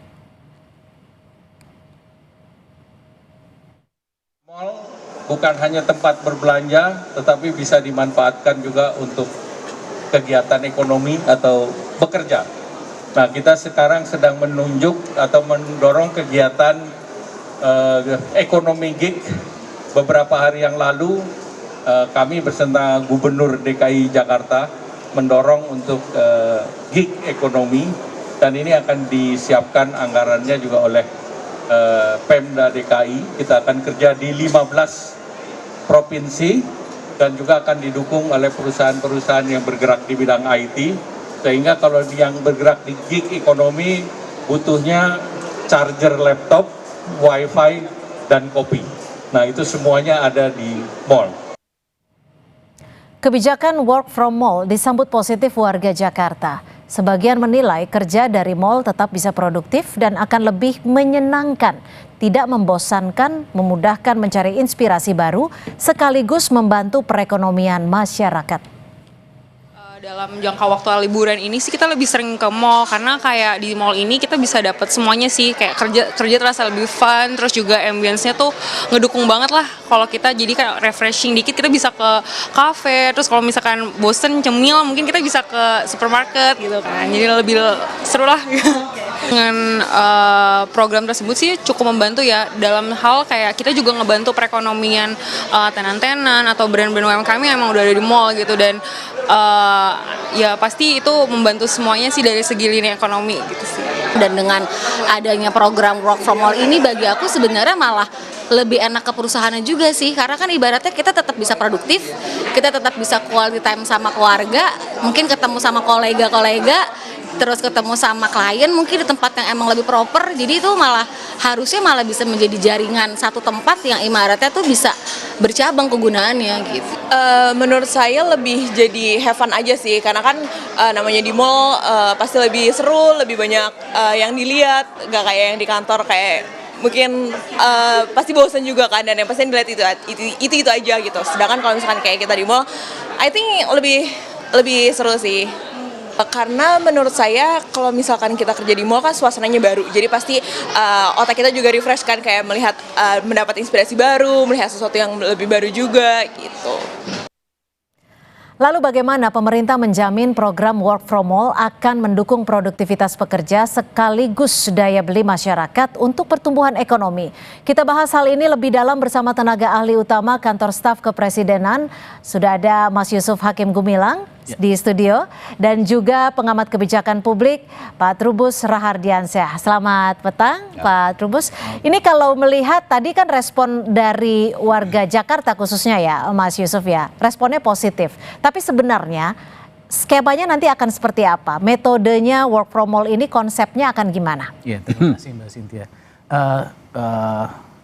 Mall bukan hanya tempat berbelanja, tetapi bisa dimanfaatkan juga untuk kegiatan ekonomi atau bekerja. Nah, kita sekarang sedang menunjuk atau mendorong kegiatan ekonomi gig. Beberapa hari yang lalu kami bersama Gubernur DKI Jakarta mendorong untuk gig ekonomi, dan ini akan disiapkan anggarannya juga oleh Pemda DKI. Kita akan kerja di 15 provinsi dan juga akan didukung oleh perusahaan-perusahaan yang bergerak di bidang IT, sehingga kalau yang bergerak di gig ekonomi butuhnya charger laptop, wifi, dan kopi. Nah, itu semuanya ada di mall. Kebijakan Work from Mall disambut positif warga Jakarta. Sebagian menilai kerja dari mall tetap bisa produktif dan akan lebih menyenangkan, tidak membosankan, memudahkan mencari inspirasi baru, sekaligus membantu perekonomian masyarakat. Dalam jangka waktu liburan ini sih kita lebih sering ke mall, karena kayak di mall ini kita bisa dapat semuanya sih, kayak kerja terasa lebih fun, terus juga ambience-nya tuh ngedukung banget lah. Kalau kita jadi kayak refreshing dikit, kita bisa ke cafe, terus kalau misalkan bosen cemil mungkin kita bisa ke supermarket gitu kan, jadi lebih seru lah. Dengan program tersebut sih cukup membantu ya, dalam hal kayak kita juga ngebantu perekonomian tenan-tenan atau brand-brand UMKM yang emang udah ada di mall gitu, dan ya pasti itu membantu semuanya sih dari segi lini ekonomi gitu sih. Dan dengan adanya program Work from Mall ini bagi aku sebenarnya malah lebih enak ke perusahaannya juga sih, karena kan ibaratnya kita tetap bisa produktif, kita tetap bisa quality time sama keluarga, mungkin ketemu sama kolega-kolega, terus ketemu sama klien mungkin di tempat yang emang lebih proper, jadi itu harusnya malah bisa menjadi jaringan satu tempat yang ibaratnya tuh bisa bercabang kegunaannya gitu. Menurut saya lebih jadi have fun aja sih, karena kan namanya di mall pasti lebih seru, lebih banyak yang dilihat, nggak kayak yang di kantor kayak mungkin pasti bosan juga kan, dan yang pasti dilihat itu aja gitu. Sedangkan kalau misalkan kayak kita di mall, I think lebih seru sih. Karena menurut saya kalau misalkan kita kerja di mall kan suasananya baru, jadi pasti otak kita juga refresh kan, kayak melihat mendapat inspirasi baru, melihat sesuatu yang lebih baru juga gitu. Lalu bagaimana pemerintah menjamin program work from home akan mendukung produktivitas pekerja sekaligus daya beli masyarakat untuk pertumbuhan ekonomi? Kita bahas hal ini lebih dalam bersama tenaga ahli utama Kantor Staf Kepresidenan. Sudah ada Mas Yusuf Hakim Gumilang di studio, dan juga pengamat kebijakan publik Pak Trubus Rahardiansyah. Selamat petang Pak Trubus. Ini kalau melihat tadi kan respon dari warga Jakarta khususnya ya Mas Yusuf ya, responnya positif. Tapi sebenarnya skemanya nanti akan seperti apa? Metodenya work from home ini konsepnya akan gimana? Ya, terima kasih Mbak Cynthia.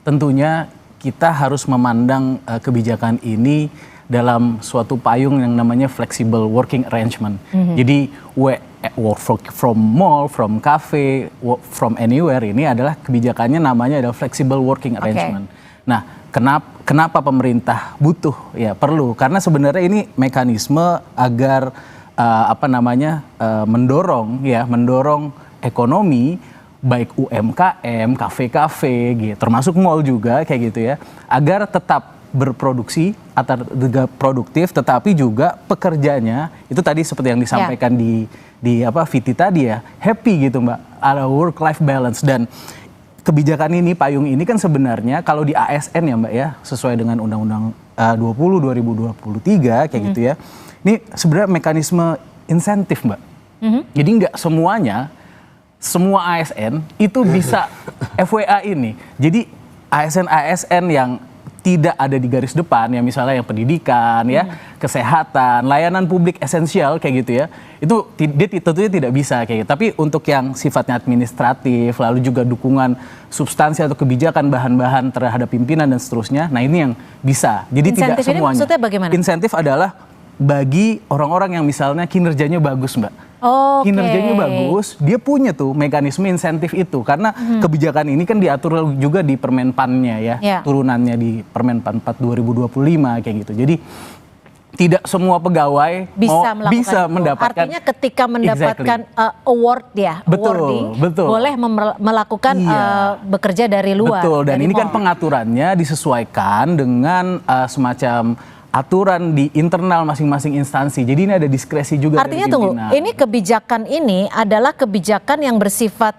Tentunya kita harus memandang kebijakan ini dalam suatu payung yang namanya flexible working arrangement. Jadi work from mall, from cafe, work from anywhere ini adalah kebijakannya namanya adalah flexible working arrangement. Nah, kenapa pemerintah butuh ya perlu? Karena sebenarnya ini mekanisme agar mendorong ekonomi baik UMKM, kafe-kafe gitu, termasuk mall juga kayak gitu ya, agar tetap berproduksi atau produktif, tetapi juga pekerjanya itu tadi seperti yang disampaikan di Viti tadi ya, happy gitu Mbak, ada work life balance. Dan kebijakan ini, payung ini kan sebenarnya kalau di ASN ya Mbak ya, sesuai dengan Undang-Undang 20 2023 kayak gitu ya, ini sebenarnya mekanisme insentif Mbak. Jadi nggak semuanya, semua ASN itu bisa FWA ini. Jadi ASN yang tidak ada di garis depan ya, misalnya yang pendidikan ya, kesehatan, layanan publik esensial kayak gitu ya, itu dia tentunya tidak bisa kayak gitu. Tapi untuk yang sifatnya administratif, lalu juga dukungan substansi atau kebijakan bahan-bahan terhadap pimpinan dan seterusnya, nah ini yang bisa. Jadi insentif tidak semuanya. Ini maksudnya bagaimana? Insentif adalah bagi orang-orang yang misalnya kinerjanya bagus Mbak. Kinerjanya bagus, dia punya tuh mekanisme insentif itu, karena kebijakan ini kan diatur juga di Permenpan-nya ya, turunannya di Permenpan 4 2025 kayak gitu. Jadi tidak semua pegawai bisa mendapatkan. Artinya ketika mendapatkan award ya, awarding, boleh melakukan bekerja dari luar. Betul, dan ini kan pengaturannya disesuaikan dengan semacam aturan di internal masing-masing instansi. Jadi ini ada diskresi juga. Artinya tunggu, ini kebijakan ini adalah kebijakan yang bersifat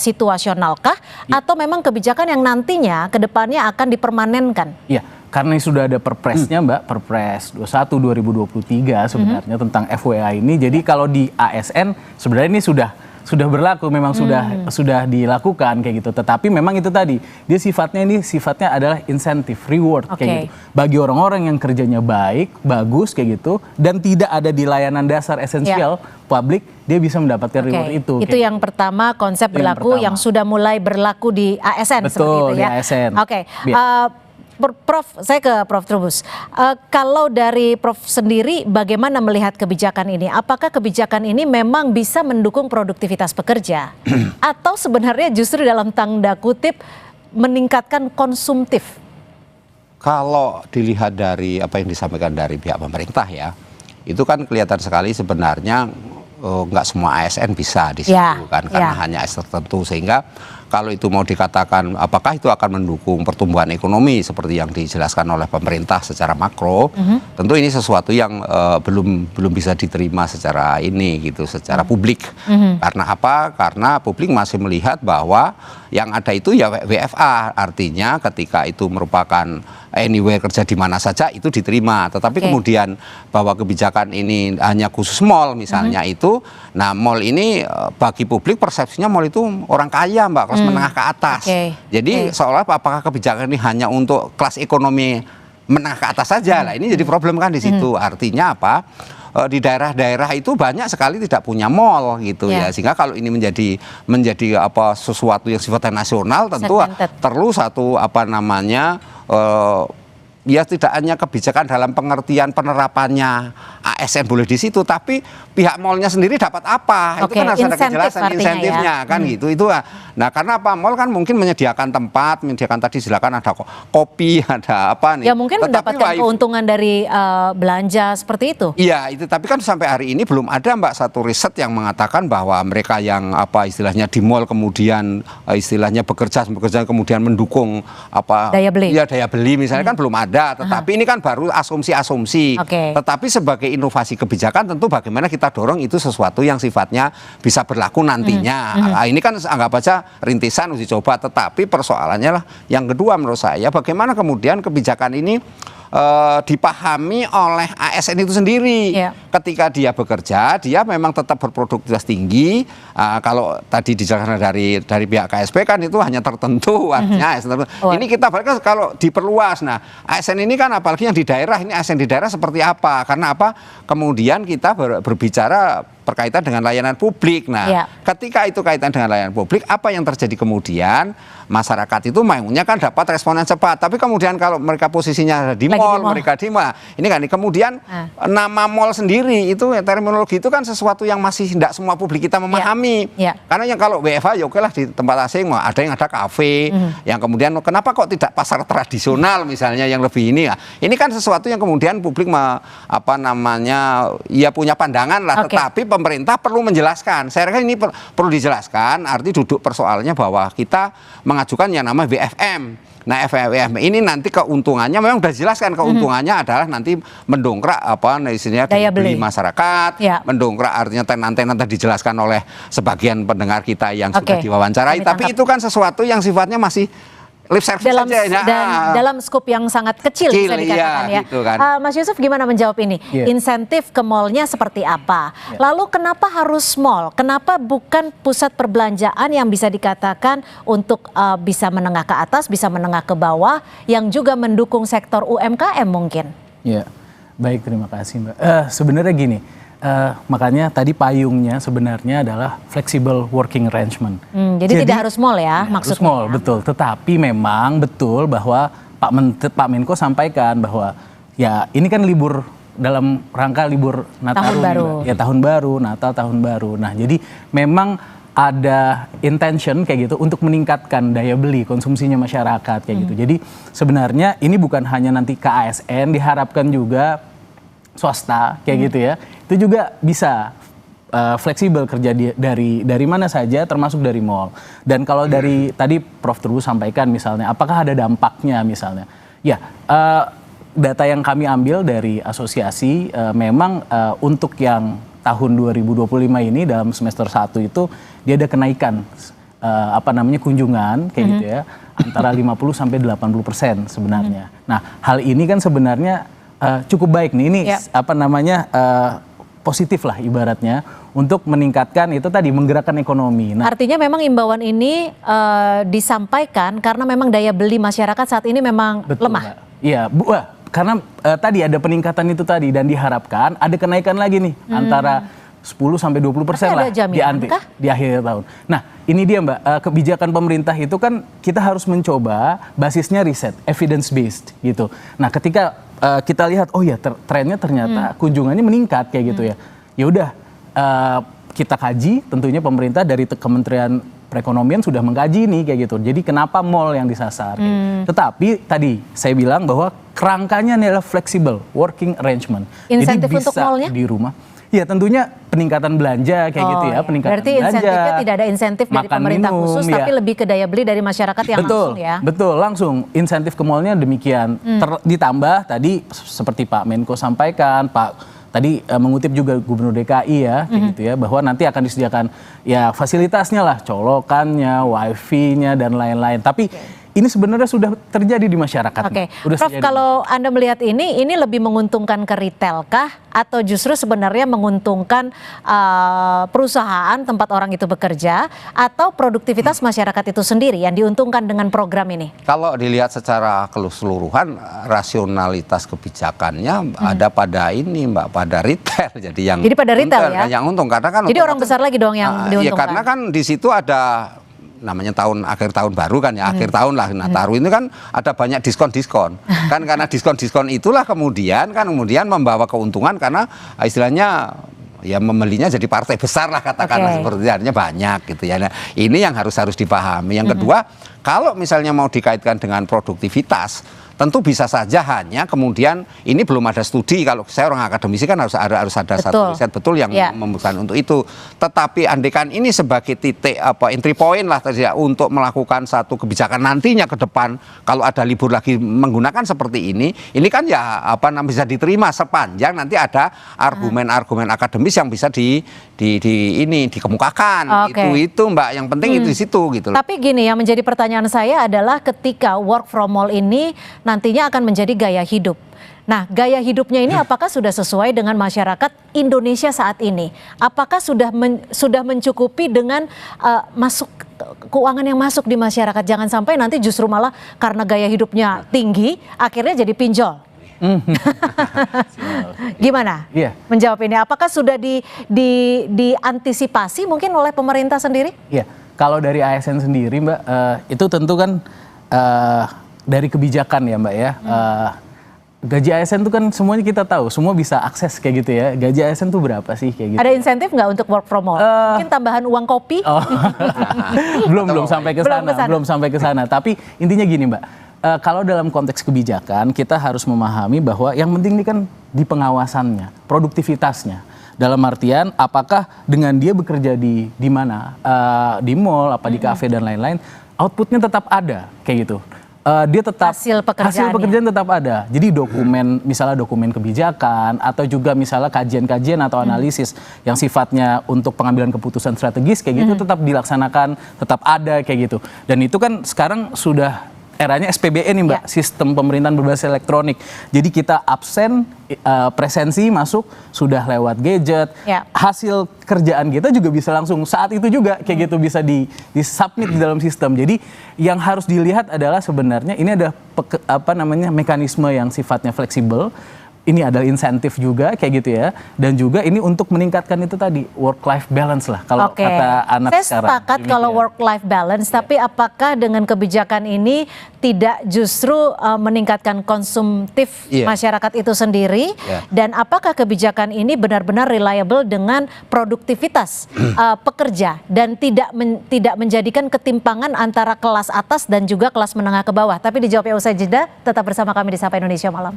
situasional kah? Atau memang kebijakan yang nantinya ke depannya akan dipermanenkan? Iya, karena sudah ada perpresnya Mbak, Perpres 21 2023 sebenarnya tentang FWA ini. Jadi kalau di ASN sebenarnya ini sudah berlaku, memang sudah dilakukan kayak gitu. Tetapi memang itu tadi, dia sifatnya adalah insentif, reward kayak gitu. Bagi orang-orang yang kerjanya baik, bagus kayak gitu, dan tidak ada di layanan dasar esensial publik, dia bisa mendapatkan reward itu. Itu yang pertama, konsep berlaku yang sudah mulai berlaku di ASN. Betul, seperti itu ya. Di ASN. Prof, saya ke Prof Trubus. Kalau dari Prof sendiri, bagaimana melihat kebijakan ini? Apakah kebijakan ini memang bisa mendukung produktivitas pekerja, atau sebenarnya justru dalam tanda kutip meningkatkan konsumtif? Kalau dilihat dari apa yang disampaikan dari pihak pemerintah ya, itu kan kelihatan sekali sebenarnya nggak semua ASN bisa di situ kan, karena hanya ASN tertentu, sehingga kalau itu mau dikatakan apakah itu akan mendukung pertumbuhan ekonomi seperti yang dijelaskan oleh pemerintah secara makro, tentu ini sesuatu yang belum bisa diterima secara secara publik. Karena apa? Karena publik masih melihat bahwa yang ada itu ya WFA, artinya ketika itu merupakan anywhere, kerja di mana saja itu diterima. Tetapi kemudian bahwa kebijakan ini hanya khusus mall misalnya itu, nah mall ini bagi publik persepsinya mall itu orang kaya Mbak, kelas menengah ke atas. Jadi seolah apakah kebijakan ini hanya untuk kelas ekonomi menengah ke atas saja lah, ini jadi problem kan di situ. Artinya apa? di daerah-daerah itu banyak sekali tidak punya mall gitu ya, sehingga kalau ini menjadi apa sesuatu yang sifatnya nasional tentu perlu satu apa namanya ya tidak hanya kebijakan dalam pengertian penerapannya ASN boleh di situ, tapi pihak mallnya sendiri dapat apa? Itu kan harus ada kejelasan insentifnya kan gitu. Itu nah karena apa? Mall kan mungkin menyediakan tempat, menyediakan tadi silakan ada kopi, ada apa nih. Ya mungkin mendapatkan keuntungan dari belanja seperti itu. Iya, itu tapi kan sampai hari ini belum ada Mbak satu riset yang mengatakan bahwa mereka yang apa istilahnya di mall kemudian istilahnya bekerja kemudian mendukung apa daya beli. Ya daya beli misalnya kan belum ada, tetapi ini kan baru asumsi-asumsi. Tetapi sebagai inovasi kebijakan tentu bagaimana kita dorong itu sesuatu yang sifatnya bisa berlaku nantinya. Ini kan anggap aja rintisan uji coba, tetapi persoalannya lah yang kedua menurut saya bagaimana kemudian kebijakan ini dipahami oleh ASN itu sendiri. Ketika dia bekerja, dia memang tetap berproduktivitas tinggi. Kalau tadi dijelaskan dari pihak KSP kan itu hanya tertentu, artinya ASN tertentu. Ini kita balik kalau diperluas. Nah, ASN ini kan apalagi yang di daerah, ini ASN di daerah seperti apa? Karena apa? Kemudian kita berbicara berkaitan dengan layanan publik. Nah, ketika itu kaitan dengan layanan publik, apa yang terjadi kemudian? Masyarakat itu maunya kan dapat respon yang cepat. Tapi kemudian kalau mereka posisinya di mall, mereka di mana? Ini kan kemudian nama mall sendiri itu terminologi itu kan sesuatu yang masih tidak semua publik kita memahami. Karena yang kalau WFH ya oke lah di tempat asing ada yang ada kafe, yang kemudian kenapa kok tidak pasar tradisional misalnya yang lebih ini ya. Ini kan sesuatu yang kemudian publik apa namanya ya punya pandangan lah, tetapi pemerintah perlu menjelaskan. Saya kira ini perlu dijelaskan, arti duduk persoalannya bahwa kita mengajukan yang namanya WFM. Nah, WFM ini nanti keuntungannya memang sudah dijelaskan, keuntungannya adalah nanti mendongkrak apa istilahnya daya beli masyarakat, mendongkrak artinya nanti dijelaskan oleh sebagian pendengar kita yang sudah diwawancarai, tapi itu kan sesuatu yang sifatnya masih lip service saja ya. Dan dalam skop yang sangat kecil bisa dikatakan ya. Gitu kan. Mas Yusuf gimana menjawab ini? Insentif ke mallnya seperti apa? Lalu kenapa harus mall? Kenapa bukan pusat perbelanjaan yang bisa dikatakan untuk bisa menengah ke atas, bisa menengah ke bawah, yang juga mendukung sektor UMKM mungkin? Ya, baik terima kasih Mbak. Sebenarnya gini. Makanya tadi payungnya sebenarnya adalah flexible working arrangement. Jadi tidak harus mall ya maksudnya. Harus mall, betul. Tetapi memang betul bahwa Pak Menko sampaikan bahwa ya ini kan libur dalam rangka libur Natal tahun baru. Ya tahun baru, Natal tahun baru. Nah jadi memang ada intention kayak gitu untuk meningkatkan daya beli konsumsinya masyarakat kayak gitu. Jadi sebenarnya ini bukan hanya nanti ke ASN, diharapkan juga swasta kayak gitu ya, itu juga bisa fleksibel kerja dari mana saja termasuk dari mall. Dan kalau dari tadi Prof Trubus sampaikan misalnya apakah ada dampaknya misalnya ya, data yang kami ambil dari asosiasi memang untuk yang tahun 2025 ini dalam semester 1 itu dia ada kenaikan apa namanya kunjungan kayak gitu ya antara 50 sampai 80% sebenarnya. Nah, hal ini kan sebenarnya cukup baik nih, ini apa namanya positif lah ibaratnya untuk meningkatkan itu tadi menggerakkan ekonomi. Nah, artinya memang imbauan ini disampaikan karena memang daya beli masyarakat saat ini memang lemah. Iya, karena tadi ada peningkatan itu tadi dan diharapkan ada kenaikan lagi nih antara 10 sampai 20% lah di akhir tahun. Nah, ini dia Mbak, kebijakan pemerintah itu kan kita harus mencoba basisnya riset, evidence based gitu. Nah, ketika kita lihat oh ya trennya ternyata kunjungannya meningkat kayak gitu ya. Ya udah kita kaji, tentunya pemerintah dari Kementerian Perekonomian sudah mengkaji nih kayak gitu. Jadi kenapa mall yang disasar? Tetapi tadi saya bilang bahwa kerangkanya adalah flexible working arrangement. Insentif jadi bisa untuk mallnya? Di rumah. Ya tentunya peningkatan belanja kayak gitu ya, peningkatan berarti belanja. Berarti insentifnya tidak ada insentif dari pemerintah minum, khusus, tapi lebih ke daya beli dari masyarakat yang langsung ya. Betul, langsung insentif ke mallnya demikian. Ditambah tadi seperti Pak Menko sampaikan, Pak tadi mengutip juga Gubernur DKI ya, kayak gitu ya, bahwa nanti akan disediakan ya fasilitasnya lah, colokannya, wifi-nya dan lain-lain. Tapi ini sebenarnya sudah terjadi di masyarakat. Oke, Prof, kalau Anda melihat ini lebih menguntungkan ke retail kah atau justru sebenarnya menguntungkan perusahaan tempat orang itu bekerja atau produktivitas masyarakat itu sendiri yang diuntungkan dengan program ini? Kalau dilihat secara keseluruhan, rasionalitas kebijakannya ada pada ini, Mbak, pada retail. Jadi pada retail ya? Yang untung karena kan. Jadi orang besar lagi dong yang diuntungkan. Ya karena kan di situ ada namanya akhir tahun baru kan ya, akhir tahun lah Nataru ini kan ada banyak diskon-diskon kan, karena diskon-diskon itulah kemudian membawa keuntungan karena istilahnya ya membelinya jadi partai besar lah katakanlah seperti itu, artinya banyak gitu ya. Nah, ini yang harus dipahami. Yang kedua, kalau misalnya mau dikaitkan dengan produktivitas, tentu bisa saja hanya kemudian ini belum ada studi. Kalau saya orang akademisi kan harus ada satu riset betul yang memutuskan untuk itu. Tetapi andaikan ini sebagai titik entry point lah untuk melakukan satu kebijakan nantinya ke depan, kalau ada libur lagi menggunakan seperti ini kan ya bisa diterima sepanjang nanti ada argumen-argumen akademis yang bisa dikemukakan. Itu Mbak, yang penting itu di situ gitu loh. Tapi gini, yang menjadi pertanyaan saya adalah ketika work from home ini nantinya akan menjadi gaya hidup. Nah, gaya hidupnya ini apakah sudah sesuai dengan masyarakat Indonesia saat ini? Apakah sudah mencukupi dengan keuangan yang masuk di masyarakat? Jangan sampai nanti justru malah karena gaya hidupnya tinggi, akhirnya jadi pinjol. Gimana menjawab ini? Apakah sudah diantisipasi mungkin oleh pemerintah sendiri? Iya, kalau dari ASN sendiri Mbak, itu tentu kan dari kebijakan ya Mbak ya. Gaji ASN itu kan semuanya kita tahu, semua bisa akses kayak gitu ya. Gaji ASN tuh berapa sih kayak gitu? Ada insentif nggak untuk work from home? Mungkin tambahan uang kopi? belum sampai ke sana. Tapi intinya gini Mbak, kalau dalam konteks kebijakan kita harus memahami bahwa yang penting ini kan di pengawasannya, produktivitasnya. Dalam artian apakah dengan dia bekerja di mana, di mall, apa di kafe dan lain-lain, outputnya tetap ada kayak gitu. Dia tetap hasil pekerjaan tetap ada. Jadi misalnya dokumen kebijakan atau juga misalnya kajian-kajian atau analisis yang sifatnya untuk pengambilan keputusan strategis kayak gitu tetap dilaksanakan, tetap ada kayak gitu. Dan itu kan sekarang sudah eranya SPBE nih Mbak, sistem pemerintahan berbasis elektronik. Jadi kita absen, presensi masuk sudah lewat gadget. Hasil kerjaan kita juga bisa langsung saat itu juga kayak gitu bisa disubmit di dalam sistem. Jadi yang harus dilihat adalah sebenarnya ini ada mekanisme yang sifatnya fleksibel. Ini adalah insentif juga kayak gitu ya, dan juga ini untuk meningkatkan itu tadi work life balance lah kalau kata anak sekarang. Saya sepakat kalau work life balance, tapi apakah dengan kebijakan ini tidak justru meningkatkan konsumtif masyarakat itu sendiri, dan apakah kebijakan ini benar-benar reliable dengan produktivitas pekerja dan tidak menjadikan ketimpangan antara kelas atas dan juga kelas menengah ke bawah? Tapi dijawabnya usai jeda. Tetap bersama kami di Sapa Indonesia Malam.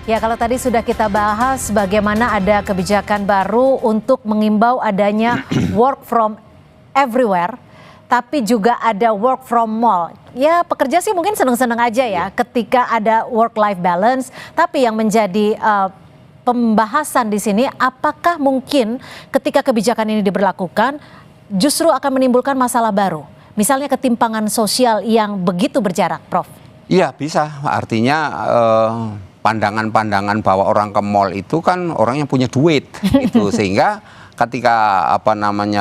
Ya, kalau tadi sudah kita bahas bagaimana ada kebijakan baru untuk mengimbau adanya work from everywhere, tapi juga ada work from mall. Ya, pekerja sih mungkin seneng-seneng aja ya ketika ada work-life balance, tapi yang menjadi pembahasan di sini, apakah mungkin ketika kebijakan ini diberlakukan justru akan menimbulkan masalah baru? Misalnya ketimpangan sosial yang begitu berjarak, Prof. Iya, bisa. Artinya pandangan-pandangan bahwa orang ke mall itu kan orang yang punya duit gitu, sehingga ketika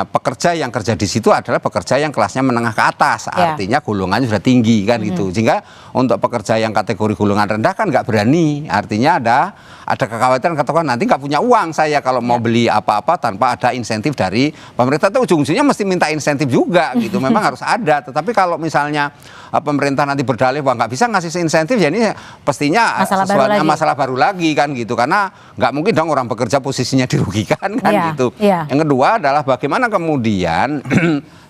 pekerja yang kerja di situ adalah pekerja yang kelasnya menengah ke atas, artinya golongannya sudah tinggi kan gitu, sehingga untuk pekerja yang kategori golongan rendah kan nggak berani, artinya ada kekhawatiran katakan nanti nggak punya uang saya kalau mau beli apa-apa tanpa ada insentif dari pemerintah. Itu ujung-ujungnya mesti minta insentif juga gitu, memang harus ada. Tetapi kalau misalnya pemerintah nanti berdalih bahwa nggak bisa ngasih insentif, ya ini pastinya masalah baru lagi kan gitu, karena nggak mungkin dong orang bekerja posisinya dirugikan kan gitu. Yang kedua adalah bagaimana kemudian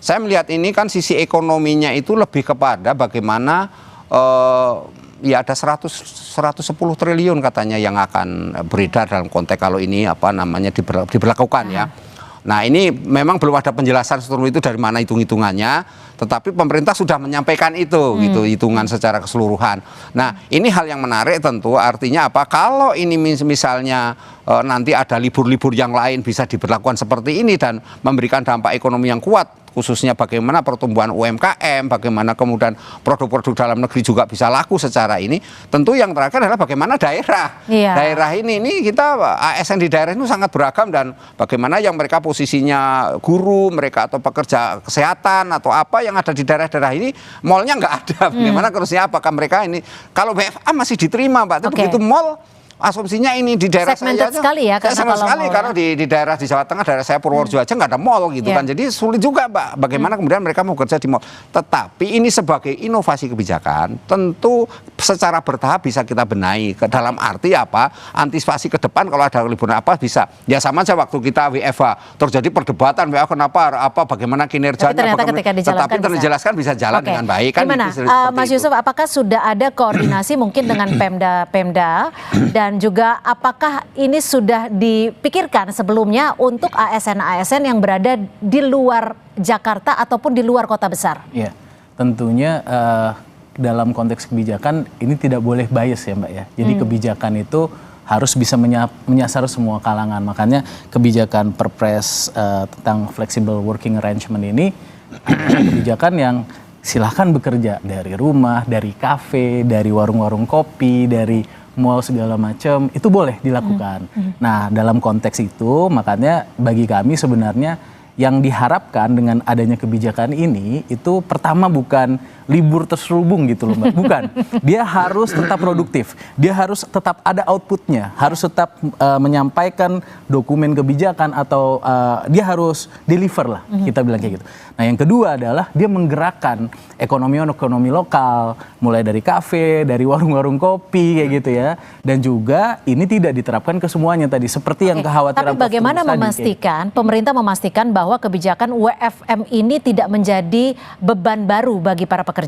saya melihat ini kan sisi ekonominya itu lebih kepada bagaimana ya ada 110 triliun katanya yang akan beredar dalam konteks kalau ini diberlakukan ya. Nah, ini memang belum ada penjelasan seluruh itu dari mana hitung-hitungannya, tetapi pemerintah sudah menyampaikan itu, gitu, hitungan secara keseluruhan. Nah, ini hal yang menarik tentu, artinya apa? Kalau ini misalnya nanti ada libur-libur yang lain bisa diberlakukan seperti ini dan memberikan dampak ekonomi yang kuat, khususnya bagaimana pertumbuhan UMKM, bagaimana kemudian produk-produk dalam negeri juga bisa laku secara ini. Tentu yang terakhir adalah bagaimana daerah. Daerah ini kita ASN di daerah itu sangat beragam, dan bagaimana yang mereka posisinya guru, mereka atau pekerja kesehatan atau apa yang ada di daerah-daerah ini, mallnya nggak ada. Bagaimana terusnya, apakah mereka ini, kalau BFA masih diterima, Mbak, tapi begitu mall, asumsinya ini di daerah segmented saya sekali ya, sama sekali karena di daerah di Jawa Tengah, daerah saya Purworejo aja nggak ada mall gitu kan, jadi sulit juga, Mbak, bagaimana kemudian mereka mau kerja di mall. Tetapi ini sebagai inovasi kebijakan tentu secara bertahap bisa kita benahi, ke dalam arti apa, antisipasi ke depan kalau ada liburan apa bisa, ya sama aja waktu kita WFH terjadi perdebatan WFH kenapa apa bagaimana kinerjanya, tetapi terjelaskan bisa jalan dengan baik kan. Gimana Mas Yusuf, apakah sudah ada koordinasi mungkin dengan Pemda dan juga apakah ini sudah dipikirkan sebelumnya untuk ASN-ASN yang berada di luar Jakarta ataupun di luar kota besar? Ya, tentunya dalam konteks kebijakan ini tidak boleh bias ya, Mbak ya. Jadi kebijakan itu harus bisa menyasar semua kalangan. Makanya kebijakan Perpres tentang flexible working arrangement ini kebijakan yang silahkan bekerja dari rumah, dari kafe, dari warung-warung kopi, dari mall segala macam, itu boleh dilakukan. Nah, dalam konteks itu makanya bagi kami sebenarnya yang diharapkan dengan adanya kebijakan ini itu pertama bukan libur terselubung gitu loh, Mbak. Bukan. Dia harus tetap produktif. Dia harus tetap ada outputnya. Harus tetap menyampaikan dokumen kebijakan atau dia harus deliver lah. Kita bilang kayak gitu. Nah, yang kedua adalah dia menggerakkan ekonomi lokal, mulai dari kafe, dari warung-warung kopi kayak gitu ya. Dan juga ini tidak diterapkan ke semuanya tadi seperti yang kekhawatiran. Tapi bagaimana memastikan, pemerintah memastikan bahwa kebijakan WFM ini tidak menjadi beban baru bagi para pekerja?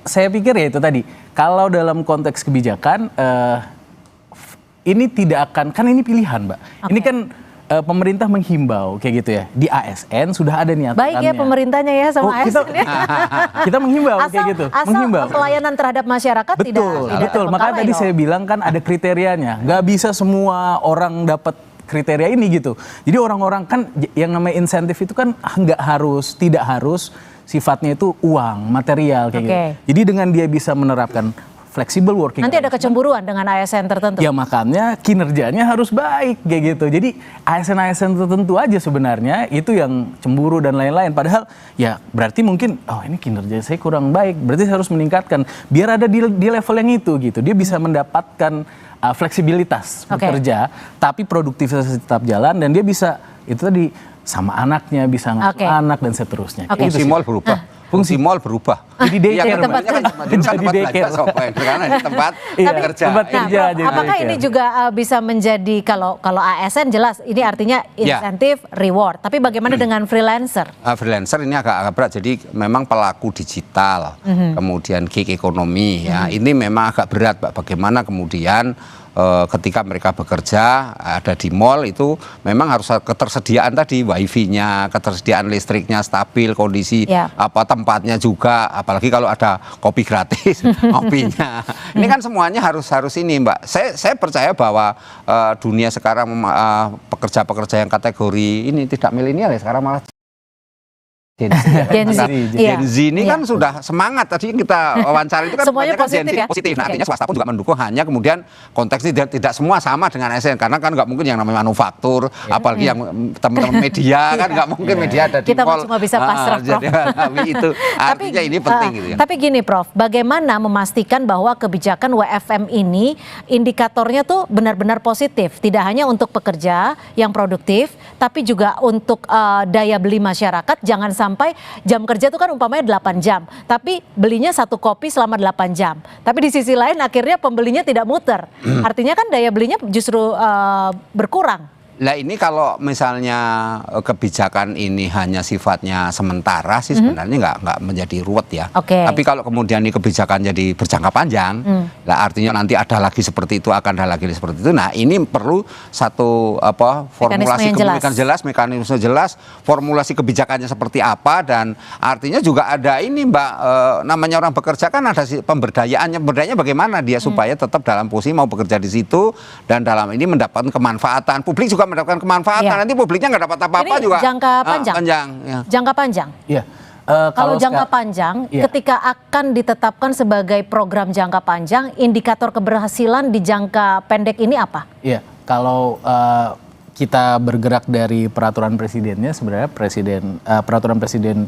Saya pikir ya itu tadi, kalau dalam konteks kebijakan ini tidak akan, kan ini pilihan, Mbak. Ini kan pemerintah menghimbau kayak gitu ya, di ASN sudah ada nih aturannya. Baik ya pemerintahnya ya sama ASN ya. Kita menghimbau kayak gitu. Asal pelayanan terhadap masyarakat Betul. Makanya tadi saya bilang kan ada kriterianya. Nggak bisa semua orang dapat kriteria ini gitu. Jadi orang-orang kan yang namanya insentif itu kan tidak harus sifatnya itu uang, material kayak gitu. Jadi dengan dia bisa menerapkan flexible working. Nanti ada kecemburuan dengan ASN tertentu. Ya makanya kinerjanya harus baik kayak gitu. Jadi ASN tertentu aja sebenarnya itu yang cemburu dan lain-lain. Padahal ya berarti mungkin ini kinerja saya kurang baik. Berarti saya harus meningkatkan. Biar ada di level yang itu gitu. Dia bisa mendapatkan fleksibilitas bekerja, tapi produktivitas tetap jalan dan dia bisa itu tadi sama anaknya bisa ngasuh anak dan seterusnya. Fungsi mall berubah. Fungsi mall berubah. Jadi daycare, tempat belajar software karena ini tempat kerja. Apakah ini juga bisa menjadi kalau ASN jelas ini artinya insentif reward. Tapi bagaimana dengan freelancer? Freelancer ini agak berat. Jadi memang pelaku digital, kemudian gig ekonomi ya. Ini memang agak berat, Pak. Bagaimana kemudian ketika mereka bekerja ada di mall itu memang harus ketersediaan tadi wifi-nya, ketersediaan listriknya stabil, kondisi tempatnya juga, apalagi kalau ada kopi gratis kopinya. Ini kan semuanya harus ini, Mbak. Saya percaya bahwa dunia sekarang pekerja-pekerja yang kategori ini tidak milenial ya, sekarang malah Gen Z ini kan sudah semangat. Tadi kita wawancara itu kan semuanya positif. Nah, artinya swasta pun juga mendukung, hanya kemudian konteksnya tidak semua sama dengan ASN karena kan nggak mungkin yang namanya manufaktur, apalagi yang teman-teman media kan nggak mungkin media ada di mall. Kita cuma bisa pasrah, Prof. Itu artinya ini penting gitu ya. Tapi gini, Prof, bagaimana memastikan bahwa kebijakan WFM ini indikatornya tuh benar-benar positif, tidak hanya untuk pekerja yang produktif, tapi juga untuk daya beli masyarakat. Jangan sampai jam kerja itu kan umpamanya 8 jam, tapi belinya 1 kopi selama 8 jam. Tapi di sisi lain akhirnya pembelinya tidak muter. Artinya kan daya belinya justru berkurang. Lah ini kalau misalnya kebijakan ini hanya sifatnya sementara sih sebenarnya nggak menjadi ruwet ya. Tapi kalau kemudian ini kebijakan jadi berjangka panjang, lah artinya nanti ada lagi seperti itu, akan ada lagi seperti itu. Nah ini perlu satu formulasi mekanisme jelas, formulasi kebijakannya seperti apa, dan artinya juga ada ini Mbak, namanya orang bekerja kan ada pemberdayaannya bagaimana dia supaya tetap dalam posisi mau bekerja di situ dan dalam ini mendapatkan kemanfaatan. Publik juga mendapatkan kemanfaatan, nanti publiknya nggak dapat apa-apa juga. Jangka panjang. Jangka panjang. Iya. Kalau jangka panjang, ketika akan ditetapkan sebagai program jangka panjang, indikator keberhasilan di jangka pendek ini apa? Iya, kalau kita bergerak dari peraturan presidennya, sebenarnya peraturan presiden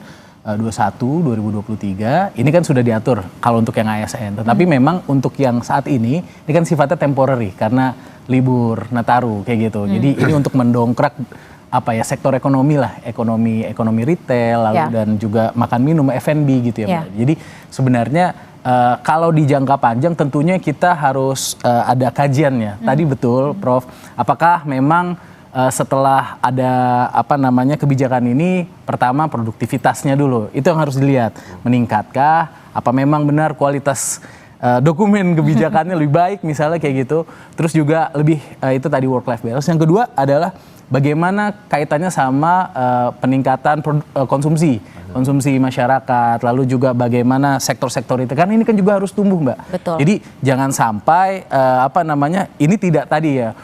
21 2023 ini kan sudah diatur kalau untuk yang ASN. Tetapi memang untuk yang saat ini kan sifatnya temporary karena libur Nataru kayak gitu. Jadi ini untuk mendongkrak sektor ekonomi lah, ekonomi retail lalu dan juga makan minum F&B gitu ya. Jadi sebenarnya kalau di jangka panjang tentunya kita harus ada kajiannya. Tadi betul Prof, apakah memang setelah ada kebijakan ini, pertama produktivitasnya dulu itu yang harus dilihat, meningkatkah, apa memang benar kualitas dokumen kebijakannya lebih baik misalnya kayak gitu. Terus juga lebih itu tadi work life balance. Yang kedua adalah bagaimana kaitannya sama peningkatan konsumsi masyarakat, lalu juga bagaimana sektor-sektor itu kan ini kan juga harus tumbuh Mbak. Betul. Jadi jangan sampai ini tidak tadi ya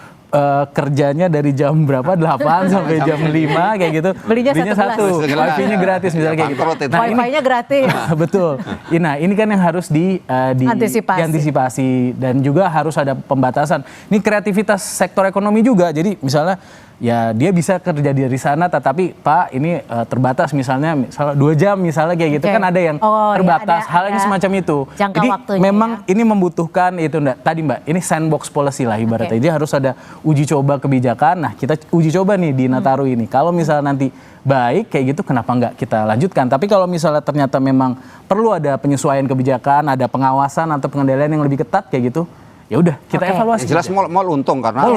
kerjanya dari jam berapa 8 sampai jam 5 kayak gitu. Belinya satu, wifi-nya gratis misalnya kayak gitu. Nah, wifi-nya gratis. Betul. Nah, ini kan yang harus diantisipasi dan juga harus ada pembatasan. Ini kreativitas sektor ekonomi juga. Jadi misalnya ya dia bisa kerja dari sana tetapi Pak ini terbatas misalnya 2 jam misalnya kayak gitu kan ada yang terbatas, hal yang semacam itu. Jadi memang ini membutuhkan itu tadi Mbak, ini sandbox policy lah ibaratnya. Jadi harus ada uji coba kebijakan. Nah kita uji coba nih di Nataru ini. Kalau misalnya nanti baik kayak gitu kenapa nggak kita lanjutkan. Tapi kalau misalnya ternyata memang perlu ada penyesuaian kebijakan, ada pengawasan atau pengendalian yang lebih ketat kayak gitu, ya udah kita evaluasi. Jelas mal untung karena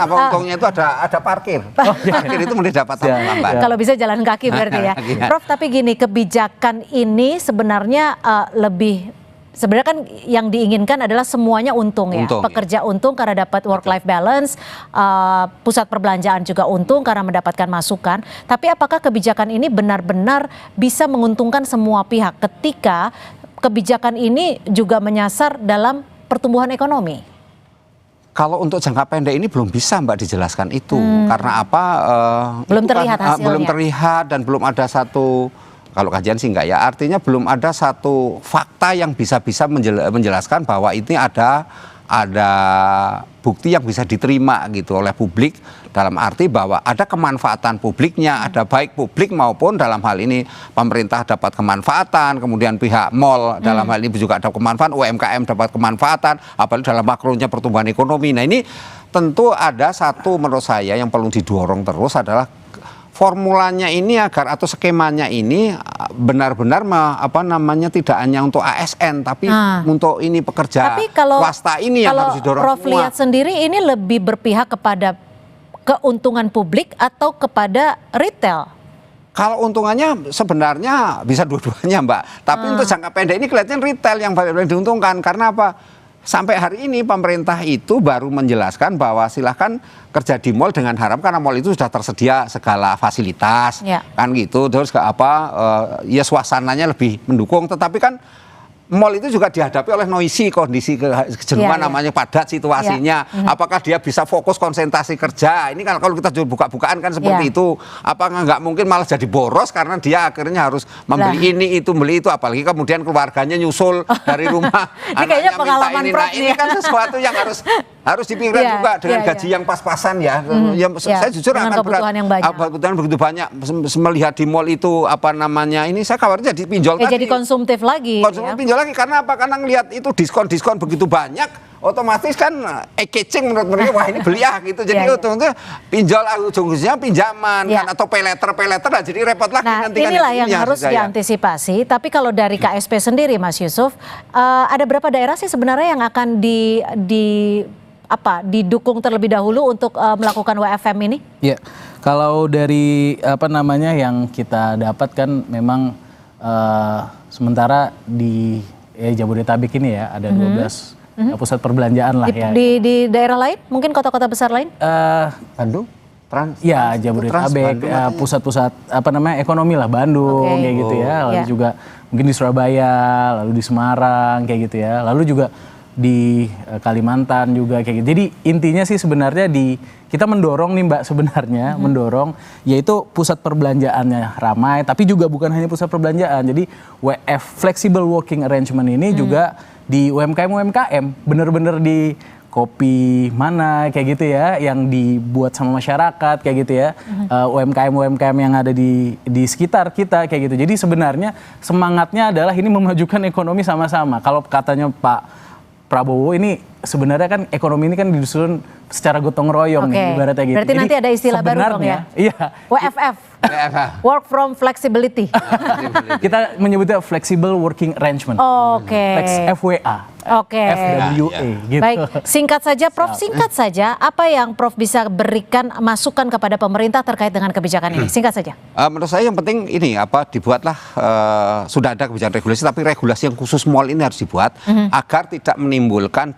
untungnya itu ada parkir. Parkir itu mulai dapat tambahan. Kalau bisa jalan kaki berarti ya. Prof, tapi gini, kebijakan ini sebenarnya sebenarnya kan yang diinginkan adalah semuanya untung ya. Pekerja untung karena dapat work life balance, pusat perbelanjaan juga untung karena mendapatkan masukan. Tapi apakah kebijakan ini benar-benar bisa menguntungkan semua pihak ketika kebijakan ini juga menyasar dalam pertumbuhan ekonomi? Kalau untuk jangka pendek ini belum bisa Mbak dijelaskan itu. Karena apa? Belum terlihat hasilnya. Belum terlihat dan belum ada satu, kalau kajian sih enggak ya, artinya belum ada satu fakta yang bisa menjelaskan bahwa ini ada bukti yang bisa diterima gitu oleh publik, dalam arti bahwa ada kemanfaatan publiknya, ada baik publik maupun dalam hal ini pemerintah dapat kemanfaatan, kemudian pihak mall dalam hal ini juga ada kemanfaatan, UMKM dapat kemanfaatan, apalagi dalam makronya pertumbuhan ekonomi. Nah ini tentu ada satu menurut saya yang perlu didorong terus adalah formulanya ini atau skemanya ini benar-benar tidak hanya untuk ASN tapi untuk ini pekerja swasta ini yang harus didorong. Prof lihat sendiri ini lebih berpihak kepada keuntungan publik atau kepada retail? Kalau untungannya sebenarnya bisa dua-duanya Mbak. Tapi untuk jangka pendek ini kelihatan retail yang paling diuntungkan. Karena apa? Sampai hari ini pemerintah itu baru menjelaskan bahwa silahkan kerja di mall dengan harap karena mall itu sudah tersedia segala fasilitas kan gitu, terus ya suasananya lebih mendukung. Tetapi kan mall itu juga dihadapi oleh noisy, kondisi kejenuhan namanya padat situasinya. Apakah dia bisa fokus konsentrasi kerja? Ini kalau kita buka-bukaan kan seperti itu. Apakah nggak mungkin malah jadi boros karena dia akhirnya harus membeli ini itu beli itu, apalagi kemudian keluarganya nyusul dari rumah. Ini kayaknya pengalaman Prof ini kan sesuatu yang harus dipikirkan juga dengan gaji yang pas-pasan ya. Saya jujur akan kebutuhan begitu banyak melihat di mall itu ini saya khawatir jadi pinjol tadi. Jadi konsumtif lagi. Pinjol lagi karena apa? Karena ngelihat itu diskon begitu banyak, otomatis kan catching menurut mereka, wah ini beli gitu. Jadi ujung-ujungnya pinjol, ujung-ujungnya pinjaman kan, atau pay letter jadi repot lagi nanti. Inilah yang harus diantisipasi. Tapi kalau dari KSP sendiri Mas Yusuf, ada berapa daerah sih sebenarnya yang akan didukung terlebih dahulu untuk melakukan WFM ini? Ya, kalau dari yang kita dapatkan memang sementara di Jabodetabek ini ya ada 12 pusat perbelanjaan lah ya. Di daerah lain, mungkin kota-kota besar lain? Bandung, ya Jabodetabek, pusat-pusat ekonomi lah, Bandung kayak gitu ya. Lalu juga mungkin di Surabaya, lalu di Semarang kayak gitu ya. Lalu juga di Kalimantan juga kayak gitu. Jadi intinya sih sebenarnya kita mendorong nih Mbak sebenarnya mendorong yaitu pusat perbelanjaannya ramai, tapi juga bukan hanya pusat perbelanjaan. Jadi WF Flexible Working Arrangement ini juga di UMKM bener-bener di kopi mana kayak gitu ya yang dibuat sama masyarakat kayak gitu ya. UMKM yang ada di sekitar kita kayak gitu. Jadi sebenarnya semangatnya adalah ini memajukan ekonomi sama-sama. Kalau katanya Pak Prabowo ini sebenarnya kan ekonomi ini kan disusun secara gotong royong nih ibaratnya gitu. Berarti nanti ada istilah baru dong ya? Iya. WFF. Work from flexibility. Kita menyebutnya flexible working arrangement. FWA. FWA gitu. Baik, singkat saja Prof, singkat saja apa yang Prof bisa berikan masukan kepada pemerintah terkait dengan kebijakan ini? Singkat saja. Menurut saya yang penting ini dibuatlah sudah ada kebijakan regulasi, tapi regulasi yang khusus mall ini harus dibuat agar tidak menimbulkan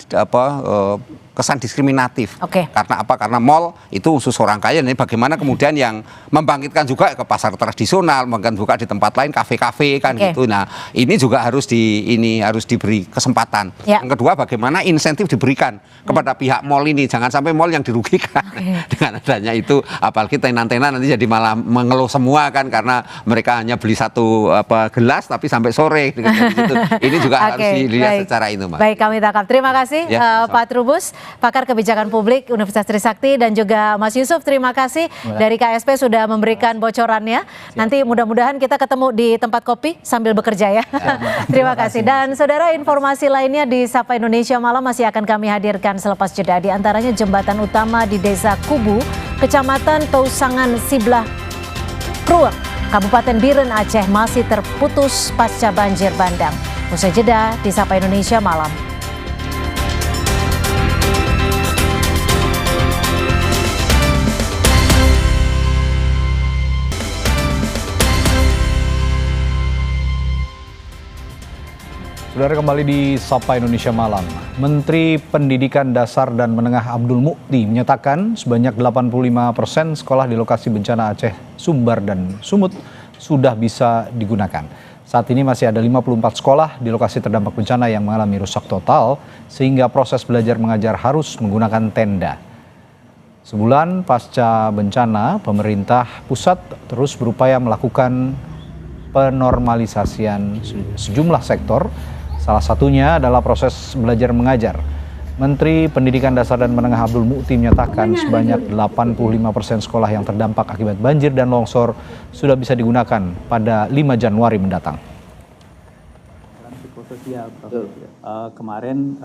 kesan diskriminatif. Karena apa? Karena mall itu khusus orang kaya. Ini bagaimana kemudian yang membangkitkan juga ke pasar tradisional, bahkan buka di tempat lain, kafe-kafe kan gitu. Nah, ini juga harus diberi kesempatan. Yang kedua, bagaimana insentif diberikan kepada pihak mall ini, jangan sampai mall yang dirugikan dengan adanya itu. Apalagi tenan-tenan nanti jadi malah mengeluh semua kan karena mereka hanya beli satu gelas tapi sampai sore. Ini juga harus dilihat secara itu, Mbak. Baik, kami tangkap. Terima kasih Pak Trubus, pakar kebijakan publik Universitas Trisakti, dan juga Mas Yusuf, terima kasih dari KSP sudah memberikan bocorannya. Nanti mudah-mudahan kita ketemu di tempat kopi sambil bekerja ya. Terima kasih. Dan saudara, informasi lainnya di Sapa Indonesia Malam masih akan kami hadirkan selepas jeda. Di antaranya jembatan utama di Desa Kubu, Kecamatan Tausangan Siblah Krueng, Kabupaten Biren, Aceh masih terputus pasca banjir bandang. Usai jeda di Sapa Indonesia Malam. Saudara, kembali di Sapa Indonesia Malam. Menteri Pendidikan Dasar dan Menengah Abdul Mukti menyatakan sebanyak 85% sekolah di lokasi bencana Aceh, Sumbar, dan Sumut sudah bisa digunakan. Saat ini masih ada 54 sekolah di lokasi terdampak bencana yang mengalami rusak total, sehingga proses belajar mengajar harus menggunakan tenda. Sebulan pasca bencana, pemerintah pusat terus berupaya melakukan penormalisasian sejumlah sektor. Salah satunya adalah proses belajar mengajar. Menteri Pendidikan Dasar dan Menengah Abdul Mukti menyatakan sebanyak 85% sekolah yang terdampak akibat banjir dan longsor sudah bisa digunakan pada 5 Januari mendatang. Kemarin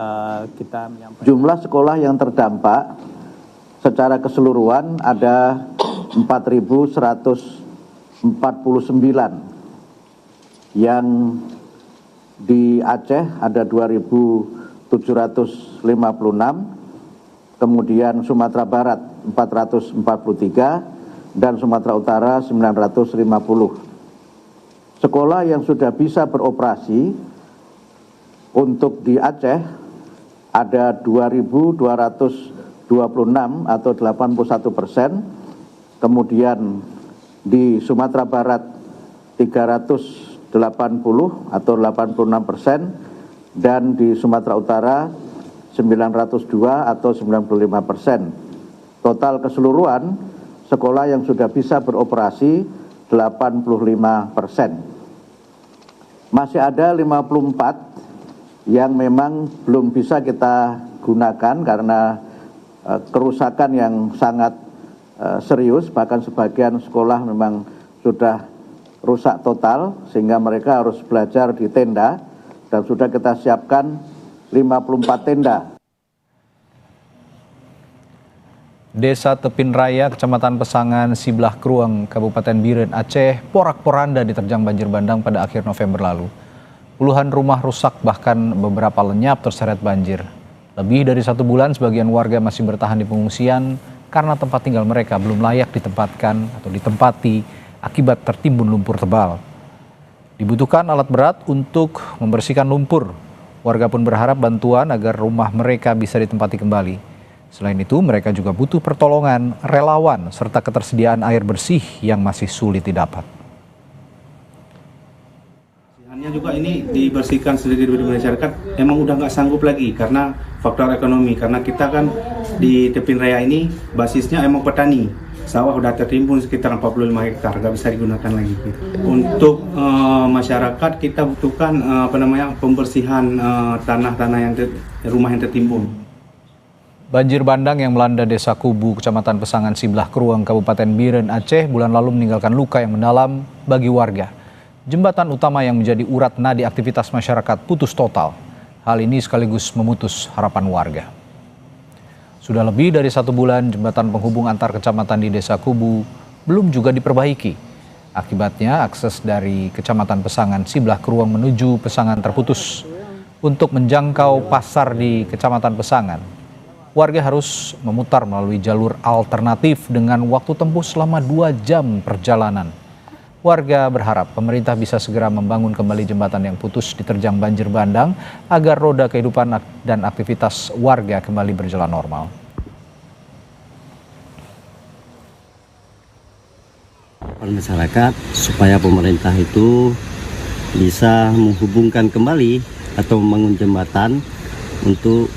kita menyampaikan jumlah sekolah yang terdampak secara keseluruhan ada 4.149 yang di Aceh ada 2.756, kemudian Sumatera Barat 443 dan Sumatera Utara 950. Sekolah yang sudah bisa beroperasi untuk di Aceh ada 2.226 atau 81%, kemudian di Sumatera Barat 380 atau 86%, dan di Sumatera Utara 902 atau 95%. Total keseluruhan sekolah yang sudah bisa beroperasi 85%. Masih ada 54 yang memang belum bisa kita gunakan karena kerusakan yang sangat serius, bahkan sebagian sekolah memang sudah rusak total sehingga mereka harus belajar di tenda, dan sudah kita siapkan 54 tenda. Desa Tepin Raya, Kecamatan Pesangan Siblah Krueng, Kabupaten Biren, Aceh, porak-poranda diterjang banjir bandang pada akhir November lalu. Puluhan rumah rusak, bahkan beberapa lenyap terseret banjir. Lebih dari 1 bulan, sebagian warga masih bertahan di pengungsian karena tempat tinggal mereka belum layak ditempatkan atau ditempati akibat tertimbun lumpur tebal. Dibutuhkan alat berat untuk membersihkan lumpur. Warga pun berharap bantuan agar rumah mereka bisa ditempati kembali. Selain itu, mereka juga butuh pertolongan relawan serta ketersediaan air bersih yang masih sulit didapat. Hanya juga ini dibersihkan sendiri di masyarakat, emang udah nggak sanggup lagi karena faktor ekonomi. Karena kita kan di Tepin Raya ini basisnya emang petani, sawah udah tertimbun sekitar 45 hektar, nggak bisa digunakan lagi. Untuk masyarakat kita butuhkan pembersihan tanah-tanah rumah yang tertimbun. Banjir bandang yang melanda Desa Kubu, Kecamatan Pesangan Siblah Krueng, Kabupaten Biren, Aceh bulan lalu meninggalkan luka yang mendalam bagi warga. Jembatan utama yang menjadi urat nadi aktivitas masyarakat putus total. Hal ini sekaligus memutus harapan warga. Sudah lebih dari 1 bulan jembatan penghubung antar kecamatan di Desa Kubu belum juga diperbaiki. Akibatnya akses dari Kecamatan Pesangan Siblah Krueng menuju Pesangan terputus. Untuk menjangkau pasar di Kecamatan Pesangan, warga harus memutar melalui jalur alternatif dengan waktu tempuh selama 2 jam perjalanan. Warga berharap pemerintah bisa segera membangun kembali jembatan yang putus diterjang banjir bandang agar roda kehidupan dan aktivitas warga kembali berjalan normal. Masyarakat supaya pemerintah itu bisa menghubungkan kembali atau membangun jembatan untuk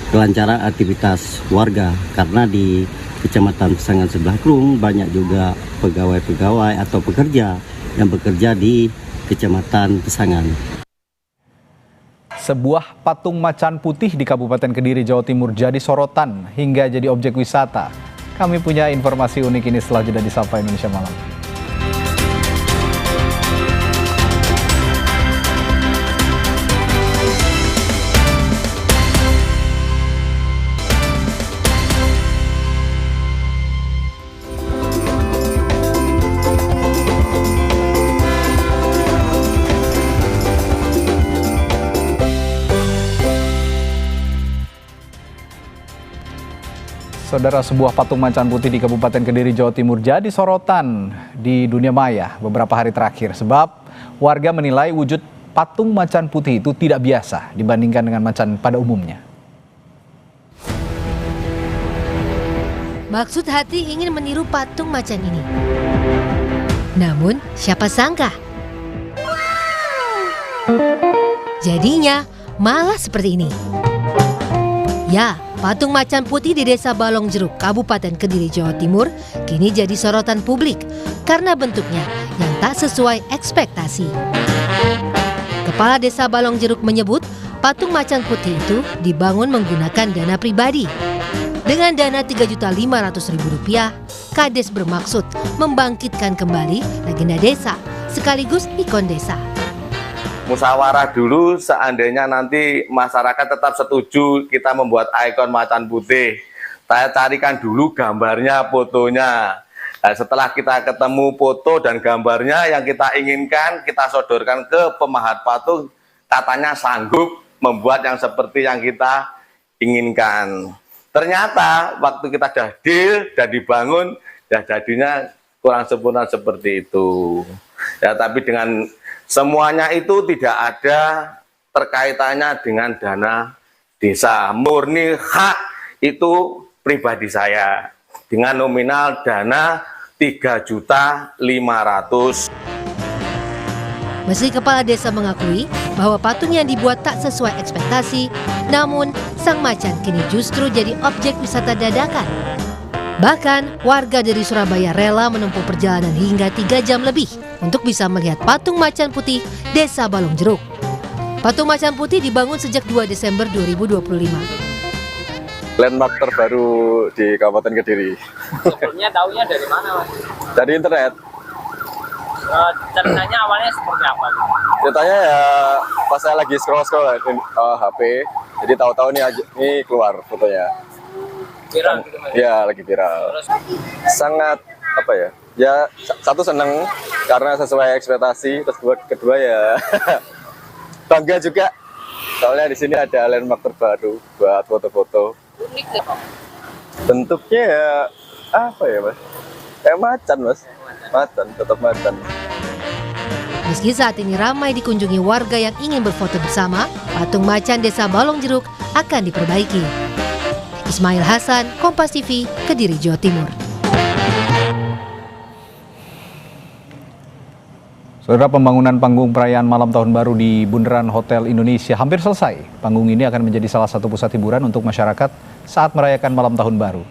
kelancaran aktivitas warga, karena di Kecamatan Pesangan Siblah Krueng banyak juga pegawai-pegawai atau pekerja yang bekerja di Kecamatan Pesangan. Sebuah patung macan putih di Kabupaten Kediri, Jawa Timur jadi sorotan hingga jadi objek wisata. Kami punya informasi unik ini setelah jeda di Sapa Indonesia Malam. Saudara, sebuah patung macan putih di Kabupaten Kediri, Jawa Timur jadi sorotan di dunia maya beberapa hari terakhir. Sebab warga menilai wujud patung macan putih itu tidak biasa dibandingkan dengan macan pada umumnya. Maksud hati ingin meniru patung macan ini. Namun siapa sangka? Jadinya malah seperti ini. Ya, patung macan putih di Desa Balong Jeruk, Kabupaten Kediri, Jawa Timur kini jadi sorotan publik karena bentuknya yang tak sesuai ekspektasi. Kepala Desa Balong Jeruk menyebut patung macan putih itu dibangun menggunakan dana pribadi. Dengan dana Rp3.500.000, Kades bermaksud membangkitkan kembali legenda desa sekaligus ikon desa. Musyawarah dulu, seandainya nanti masyarakat tetap setuju kita membuat ikon macan putih. Saya carikan dulu gambarnya, fotonya. Nah, setelah kita ketemu foto dan gambarnya yang kita inginkan, kita sodorkan ke pemahat patung, katanya sanggup membuat yang seperti yang kita inginkan. Ternyata waktu kita sudah deal dan dibangun, ya jadinya kurang sempurna seperti itu. Ya, tapi dengan semuanya itu tidak ada terkaitannya dengan dana desa. Murni hak itu pribadi saya dengan nominal dana Rp3.500.000. Meski kepala desa mengakui bahwa patung yang dibuat tak sesuai ekspektasi, namun sang macan kini justru jadi objek wisata dadakan. Bahkan warga dari Surabaya rela menempuh perjalanan hingga 3 jam lebih untuk bisa melihat patung macan putih Desa Balong Jeruk. Patung macan putih dibangun sejak 2 Desember 2025. Landmark terbaru di Kabupaten Kediri. Sebelumnya tahunya dari mana, Mas? Dari internet. Ceritanya awalnya seperti apa? Ceritanya ya pas saya lagi scroll-scroll HP, jadi tahu-tahu ini keluar fotonya. Viral gitu, Mas? Iya, lagi viral. Sangat apa ya? Ya satu seneng karena sesuai ekspektasi, terus kedua ya bangga juga Soalnya di sini ada landmark terbaru buat foto-foto. Unik deh. Bentuknya ya apa ya Mas? Kayak macan Mas. Macan, tetap macan. Meski saat ini ramai dikunjungi warga yang ingin berfoto bersama, patung macan Desa Balong Jeruk akan diperbaiki. Ismail Hasan, Kompas TV, Kediri, Jawa Timur. Saudara, pembangunan panggung perayaan malam tahun baru di Bundaran Hotel Indonesia hampir selesai. Panggung ini akan menjadi salah satu pusat hiburan untuk masyarakat saat merayakan malam tahun baru.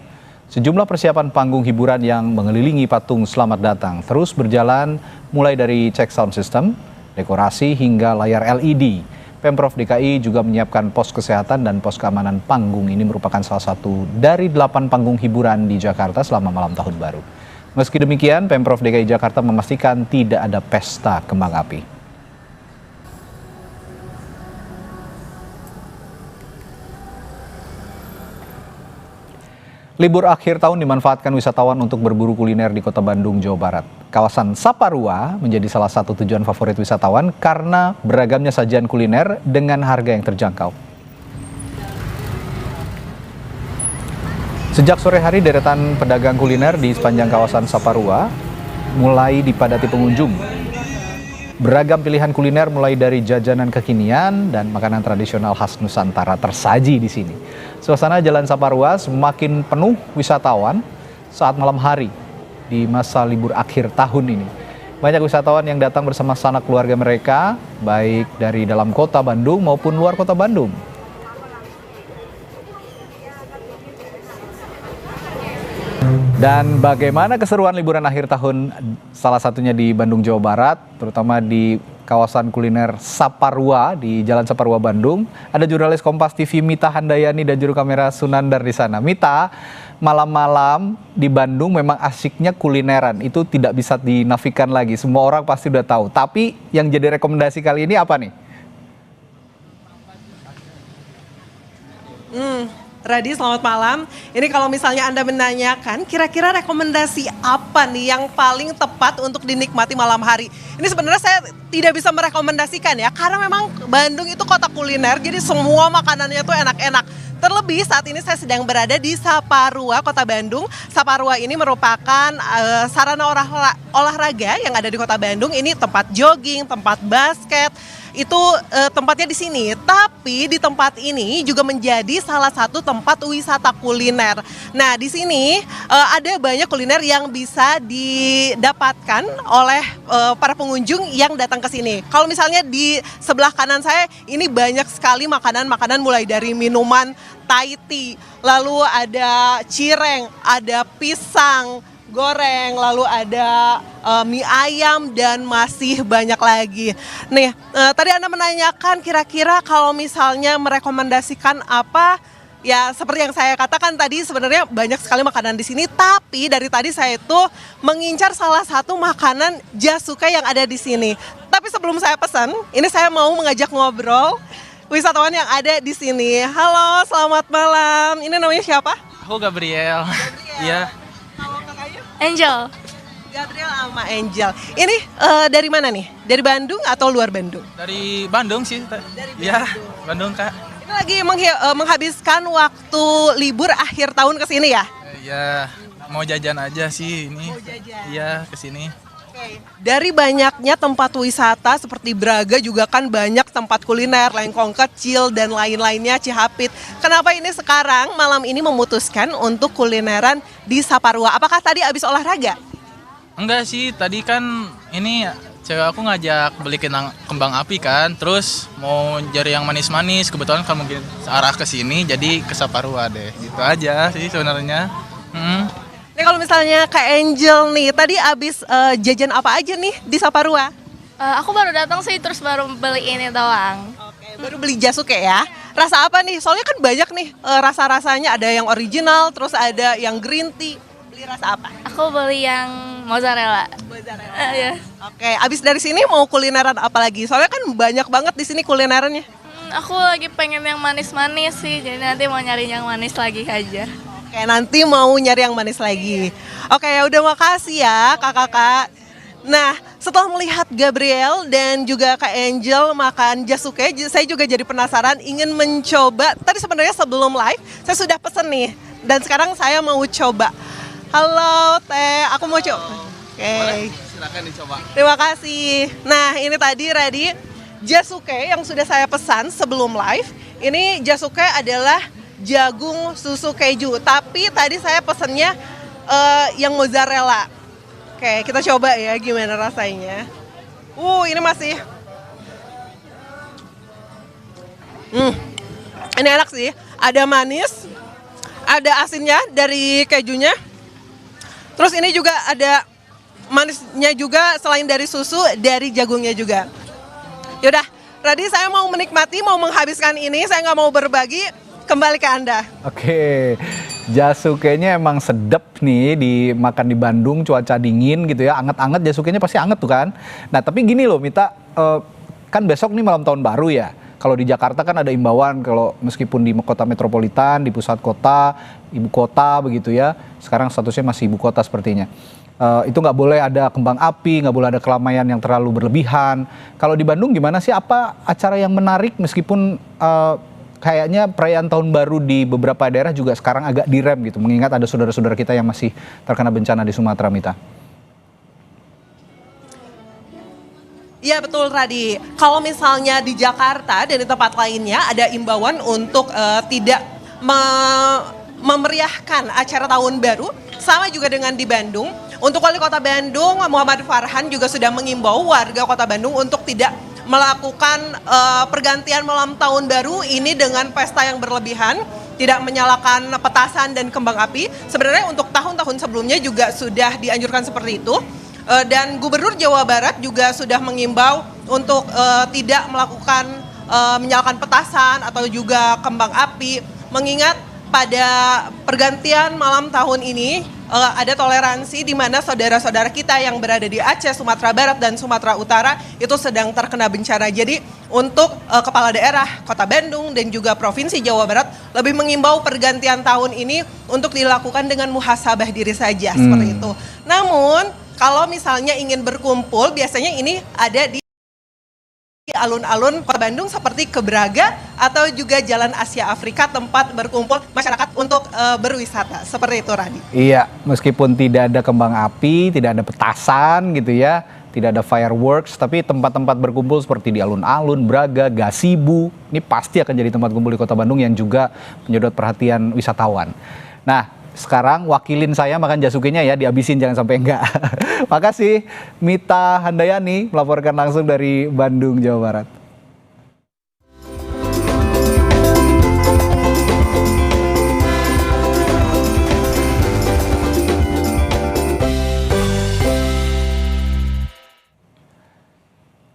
Sejumlah persiapan panggung hiburan yang mengelilingi patung Selamat Datang terus berjalan mulai dari cek sound system, dekorasi hingga layar LED. Pemprov DKI juga menyiapkan pos kesehatan dan pos keamanan. Panggung ini merupakan salah satu dari 8 panggung hiburan di Jakarta selama malam tahun baru. Meski demikian, Pemprov DKI Jakarta memastikan tidak ada pesta kembang api. Libur akhir tahun dimanfaatkan wisatawan untuk berburu kuliner di Kota Bandung, Jawa Barat. Kawasan Saparua menjadi salah satu tujuan favorit wisatawan karena beragamnya sajian kuliner dengan harga yang terjangkau. Sejak sore hari, deretan pedagang kuliner di sepanjang kawasan Saparua mulai dipadati pengunjung. Beragam pilihan kuliner mulai dari jajanan kekinian dan makanan tradisional khas Nusantara tersaji di sini. Suasana Jalan Saparua semakin penuh wisatawan saat malam hari di masa libur akhir tahun ini. Banyak wisatawan yang datang bersama sanak keluarga mereka, baik dari dalam kota Bandung maupun luar kota Bandung. Dan bagaimana keseruan liburan akhir tahun salah satunya di Bandung, Jawa Barat, terutama di kawasan kuliner Saparua di Jalan Saparua, Bandung. Ada jurnalis Kompas TV Mita Handayani dan juru kamera Sunandar di sana. Mita, malam-malam di Bandung memang asiknya kulineran, itu tidak bisa dinafikan lagi. Semua orang pasti udah tahu. Tapi yang jadi rekomendasi kali ini apa nih? Radi, selamat malam. Ini kalau misalnya Anda menanyakan, kira-kira rekomendasi apa nih yang paling tepat untuk dinikmati malam hari? Ini sebenarnya saya tidak bisa merekomendasikan ya, karena memang Bandung itu kota kuliner, jadi semua makanannya tuh enak-enak. Terlebih saat ini saya sedang berada di Saparua, Kota Bandung. Saparua ini merupakan sarana olahraga yang ada di Kota Bandung. Ini tempat jogging, tempat basket. Itu tempatnya di sini, tapi di tempat ini juga menjadi salah satu tempat wisata kuliner. Nah, di sini ada banyak kuliner yang bisa didapatkan oleh para pengunjung yang datang ke sini. Kalau misalnya di sebelah kanan saya, ini banyak sekali makanan-makanan mulai dari minuman Thai tea, lalu ada cireng, ada pisang goreng, lalu ada mie ayam dan masih banyak lagi. Nih, tadi Anda menanyakan kira-kira kalau misalnya merekomendasikan apa, ya seperti yang saya katakan tadi sebenarnya banyak sekali makanan di sini, tapi dari tadi saya itu mengincar salah satu makanan jasuka yang ada di sini. Tapi sebelum saya pesan, ini saya mau mengajak ngobrol wisatawan yang ada di sini. Halo, selamat malam. Ini namanya siapa? Aku Gabriel. Iya. Angel. Gabriel sama Angel. Ini dari mana nih? Dari Bandung atau luar Bandung? Dari Bandung sih. Iya, Bandung Kak. Ini lagi menghabiskan waktu libur akhir tahun ke sini ya? Iya, mau jajan aja sih ini. Mau jajan? Iya, ke sini. Dari banyaknya tempat wisata seperti Braga juga kan banyak tempat kuliner, Lengkong Kecil dan lain-lainnya, Cihapit. Kenapa ini sekarang malam ini memutuskan untuk kulineran di Saparua? Apakah tadi habis olahraga? Enggak sih, tadi kan ini cewek aku ngajak beli kembang api kan, terus mau cari yang manis-manis. Kebetulan kan mungkin searah ke sini, jadi ke Saparua deh. Gitu aja sih sebenarnya. Ini kalau misalnya Kak Angel nih, tadi abis jajan apa aja nih di Saparua? Aku baru datang sih, terus baru beli ini doang. Oke, baru beli jasuke ya. Rasa apa nih? Soalnya kan banyak nih rasa-rasanya, ada yang original, terus ada yang green tea. Beli rasa apa? Aku beli yang mozzarella. Ya. Oke, abis dari sini mau kulineran apa lagi? Soalnya kan banyak banget di sini kulinerannya. Aku lagi pengen yang manis-manis sih, jadi nanti mau nyari yang manis lagi aja. Oke, nanti mau nyari yang manis lagi. Oke, ya udah, makasih ya kakak-kakak. Nah, Setelah melihat Gabriel dan juga Kak Angel makan jasuke, saya juga jadi penasaran ingin mencoba. Tadi sebenarnya sebelum live saya sudah pesen nih dan sekarang saya mau coba. Halo Teh, aku mau coba. Oke. Silakan dicoba. Terima kasih. Nah ini tadi ready jasuke yang sudah saya pesan sebelum live. Ini jasuke adalah jagung susu keju. Tapi tadi saya pesennya yang mozzarella. Oke, kita coba ya gimana rasanya. Ini masih. Ini enak sih. Ada manis, ada asinnya dari kejunya. Terus ini juga ada manisnya juga selain dari susu, dari jagungnya juga. Yaudah, tadi saya mau menikmati, mau menghabiskan ini, saya nggak mau berbagi, kembali ke Anda. Oke, jasukenya emang sedap nih dimakan di Bandung, cuaca dingin gitu ya, anget-anget jasukenya pasti anget tuh kan. Nah tapi gini loh Mita, kan besok nih malam tahun baru ya. Kalau di Jakarta kan ada imbauan kalau meskipun di kota metropolitan, di pusat kota, ibu kota begitu ya, sekarang statusnya masih ibu kota sepertinya. Itu nggak boleh ada kembang api, nggak boleh ada keramaian yang terlalu berlebihan. Kalau di Bandung gimana sih, apa acara yang menarik meskipun kayaknya perayaan tahun baru di beberapa daerah juga sekarang agak direm gitu, mengingat ada saudara-saudara kita yang masih terkena bencana di Sumatera, Mita. Iya betul Radi, kalau misalnya di Jakarta dan di tempat lainnya ada imbauan untuk tidak memeriahkan acara tahun baru, sama juga dengan di Bandung. Untuk Wali Kota Bandung, Muhammad Farhan juga sudah mengimbau warga Kota Bandung untuk tidak melakukan pergantian malam tahun baru ini dengan pesta yang berlebihan, tidak menyalakan petasan dan kembang api. Sebenarnya untuk tahun-tahun sebelumnya juga sudah dianjurkan seperti itu. Dan Gubernur Jawa Barat juga sudah mengimbau untuk tidak melakukan menyalakan petasan atau juga kembang api, mengingat pada pergantian malam tahun ini ada toleransi di mana saudara-saudara kita yang berada di Aceh, Sumatera Barat dan Sumatera Utara itu sedang terkena bencana. Jadi untuk kepala daerah Kota Bandung dan juga Provinsi Jawa Barat lebih mengimbau pergantian tahun ini untuk dilakukan dengan muhasabah diri saja seperti itu. Namun kalau misalnya ingin berkumpul, biasanya ini ada di alun-alun Kota Bandung seperti ke Braga atau juga Jalan Asia Afrika, tempat berkumpul masyarakat untuk berwisata. Seperti itu, Radi. Iya, meskipun tidak ada kembang api, tidak ada petasan gitu ya, tidak ada fireworks, tapi tempat-tempat berkumpul seperti di alun-alun, Braga, Gasibu, ini pasti akan jadi tempat kumpul di Kota Bandung yang juga menyedot perhatian wisatawan. Nah, sekarang wakilin saya makan jasukenya ya, dihabisin jangan sampai enggak. Makasih Mita Handayani melaporkan langsung dari Bandung, Jawa Barat.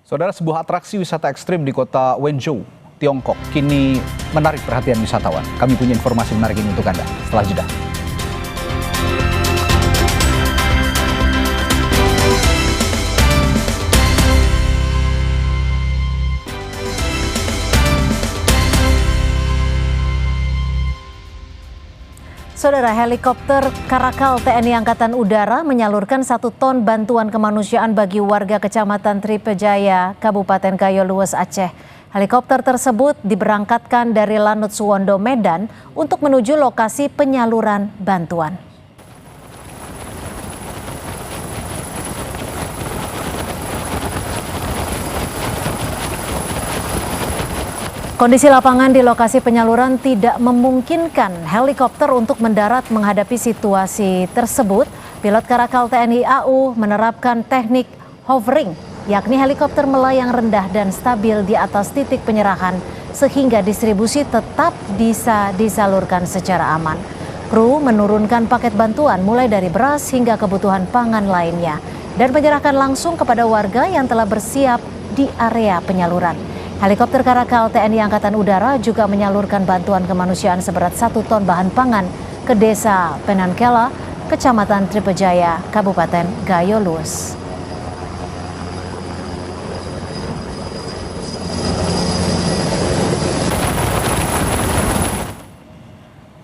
Saudara, sebuah atraksi wisata ekstrim di kota Wenzhou, Tiongkok kini menarik perhatian wisatawan. Kami punya informasi menarik ini untuk Anda setelah jeda. Saudara, helikopter Karakal TNI Angkatan Udara menyalurkan 1 ton bantuan kemanusiaan bagi warga Kecamatan Tripejaya, Kabupaten Gayo Lues, Aceh. Helikopter tersebut diberangkatkan dari Lanut Suwondo, Medan untuk menuju lokasi penyaluran bantuan. Kondisi lapangan di lokasi penyaluran tidak memungkinkan helikopter untuk mendarat menghadapi situasi tersebut. Pilot Karakal TNI AU menerapkan teknik hovering, yakni helikopter melayang rendah dan stabil di atas titik penyerahan sehingga distribusi tetap bisa disalurkan secara aman. Kru menurunkan paket bantuan mulai dari beras hingga kebutuhan pangan lainnya dan menyerahkan langsung kepada warga yang telah bersiap di area penyaluran. Helikopter Karakal TNI Angkatan Udara juga menyalurkan bantuan kemanusiaan seberat 1 ton bahan pangan ke Desa Penankela, Kecamatan Tripejaya, Kabupaten Gayo Lues.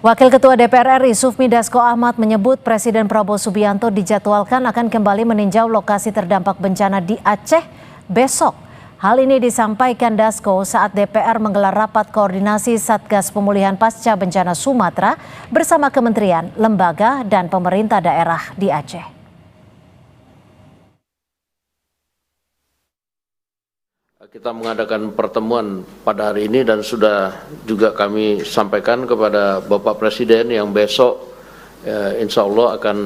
Wakil Ketua DPR RI Sufmi Dasko Ahmad menyebut Presiden Prabowo Subianto dijadwalkan akan kembali meninjau lokasi terdampak bencana di Aceh besok. Hal ini disampaikan Dasko saat DPR menggelar rapat koordinasi Satgas Pemulihan Pasca Bencana Sumatera bersama kementerian, lembaga, dan pemerintah daerah di Aceh. Kita mengadakan pertemuan pada hari ini dan sudah juga kami sampaikan kepada Bapak Presiden yang besok insya Allah akan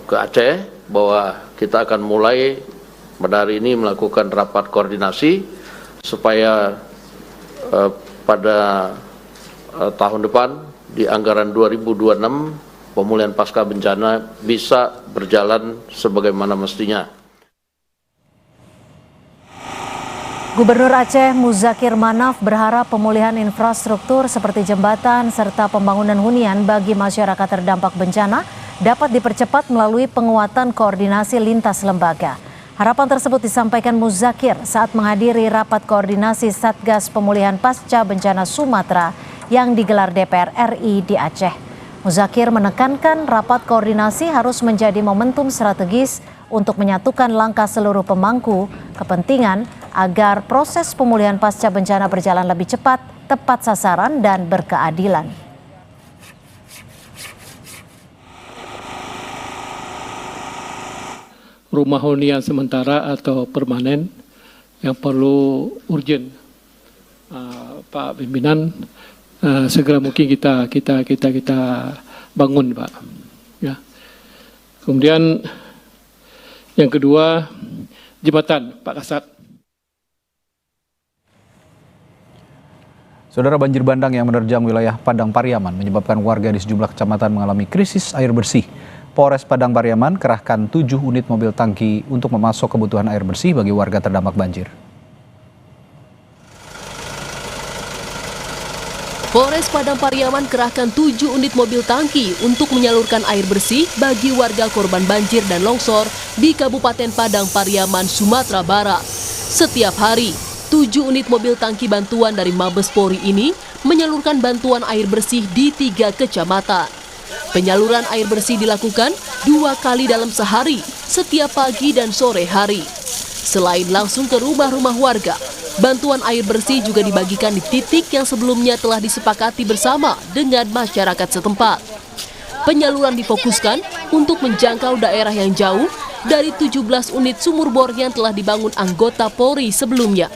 ke Aceh, bahwa kita akan mulai pada hari ini melakukan rapat koordinasi supaya pada tahun depan di anggaran 2026 pemulihan pasca bencana bisa berjalan sebagaimana mestinya. Gubernur Aceh Muzakir Manaf berharap pemulihan infrastruktur seperti jembatan serta pembangunan hunian bagi masyarakat terdampak bencana dapat dipercepat melalui penguatan koordinasi lintas lembaga. Harapan tersebut disampaikan Muzakir saat menghadiri rapat koordinasi Satgas Pemulihan Pasca Bencana Sumatera yang digelar DPR RI di Aceh. Muzakir menekankan rapat koordinasi harus menjadi momentum strategis untuk menyatukan langkah seluruh pemangku kepentingan agar proses pemulihan pasca bencana berjalan lebih cepat, tepat sasaran, dan berkeadilan. Rumah hunian sementara atau permanen yang perlu urgent, Pak Pimpinan, segera mungkin kita bangun, Pak. Ya. Kemudian yang kedua, jembatan, Pak Kasat. Saudara, banjir bandang yang menerjang wilayah Padang Pariaman menyebabkan warga di sejumlah kecamatan mengalami krisis air bersih. Polres Padang Pariaman kerahkan 7 unit mobil tangki untuk memasok kebutuhan air bersih bagi warga terdampak banjir. Polres Padang Pariaman kerahkan 7 unit mobil tangki untuk menyalurkan air bersih bagi warga korban banjir dan longsor di Kabupaten Padang Pariaman, Sumatera Barat. Setiap hari, 7 unit mobil tangki bantuan dari Mabes Polri ini menyalurkan bantuan air bersih di 3 kecamatan. Penyaluran air bersih dilakukan 2 kali dalam sehari, setiap pagi dan sore hari. Selain langsung ke rumah-rumah warga, bantuan air bersih juga dibagikan di titik yang sebelumnya telah disepakati bersama dengan masyarakat setempat. Penyaluran difokuskan untuk menjangkau daerah yang jauh dari 17 unit sumur bor yang telah dibangun anggota Polri sebelumnya.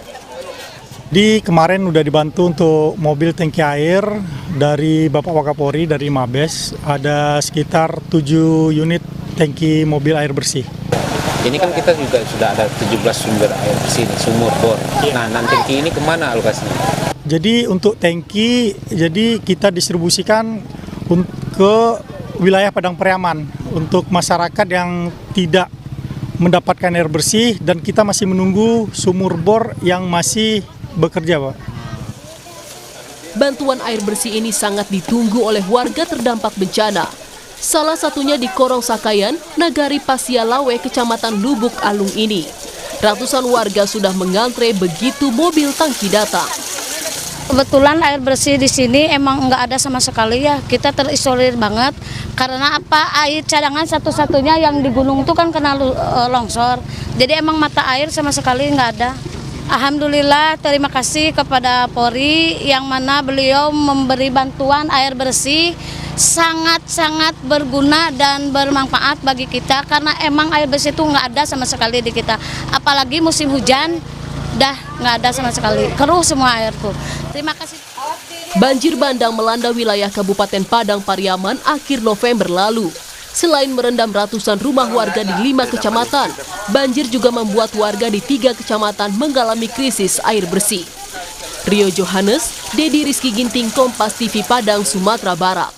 Di kemarin udah dibantu untuk mobil tangki air dari Bapak Wakapolri dari Mabes, ada sekitar 7 unit tangki mobil air bersih. Ini kan kita juga sudah ada 17 sumber air bersih, sumur bor. Nah, tangki ini kemana alokasinya? Jadi untuk tangki, jadi kita distribusikan ke wilayah Padang Pariaman untuk masyarakat yang tidak mendapatkan air bersih, dan kita masih menunggu sumur bor yang masih bekerja, Pak. Bantuan air bersih ini sangat ditunggu oleh warga terdampak bencana. Salah satunya di Korong Sakayan, Nagari Pasialawe, Kecamatan Lubuk Alung ini. Ratusan warga sudah mengantre begitu mobil tangki datang. Kebetulan air bersih di sini emang nggak ada sama sekali ya. Kita terisolir banget. Karena apa? Air cadangan satu-satunya yang di gunung itu kan kena longsor. Jadi emang mata air sama sekali nggak ada. Alhamdulillah, terima kasih kepada Polri yang mana beliau memberi bantuan air bersih sangat-sangat berguna dan bermanfaat bagi kita, karena emang air bersih itu nggak ada sama sekali di kita. Apalagi musim hujan, dah nggak ada sama sekali, keruh semua air tuh. Terima kasih. Banjir bandang melanda wilayah Kabupaten Padang Pariaman akhir November lalu. Selain merendam ratusan rumah warga di 5 kecamatan, banjir juga membuat warga di 3 kecamatan mengalami krisis air bersih. Rio Johannes, Dedi Rizky Ginting, Kompas TV Padang, Sumatera Barat.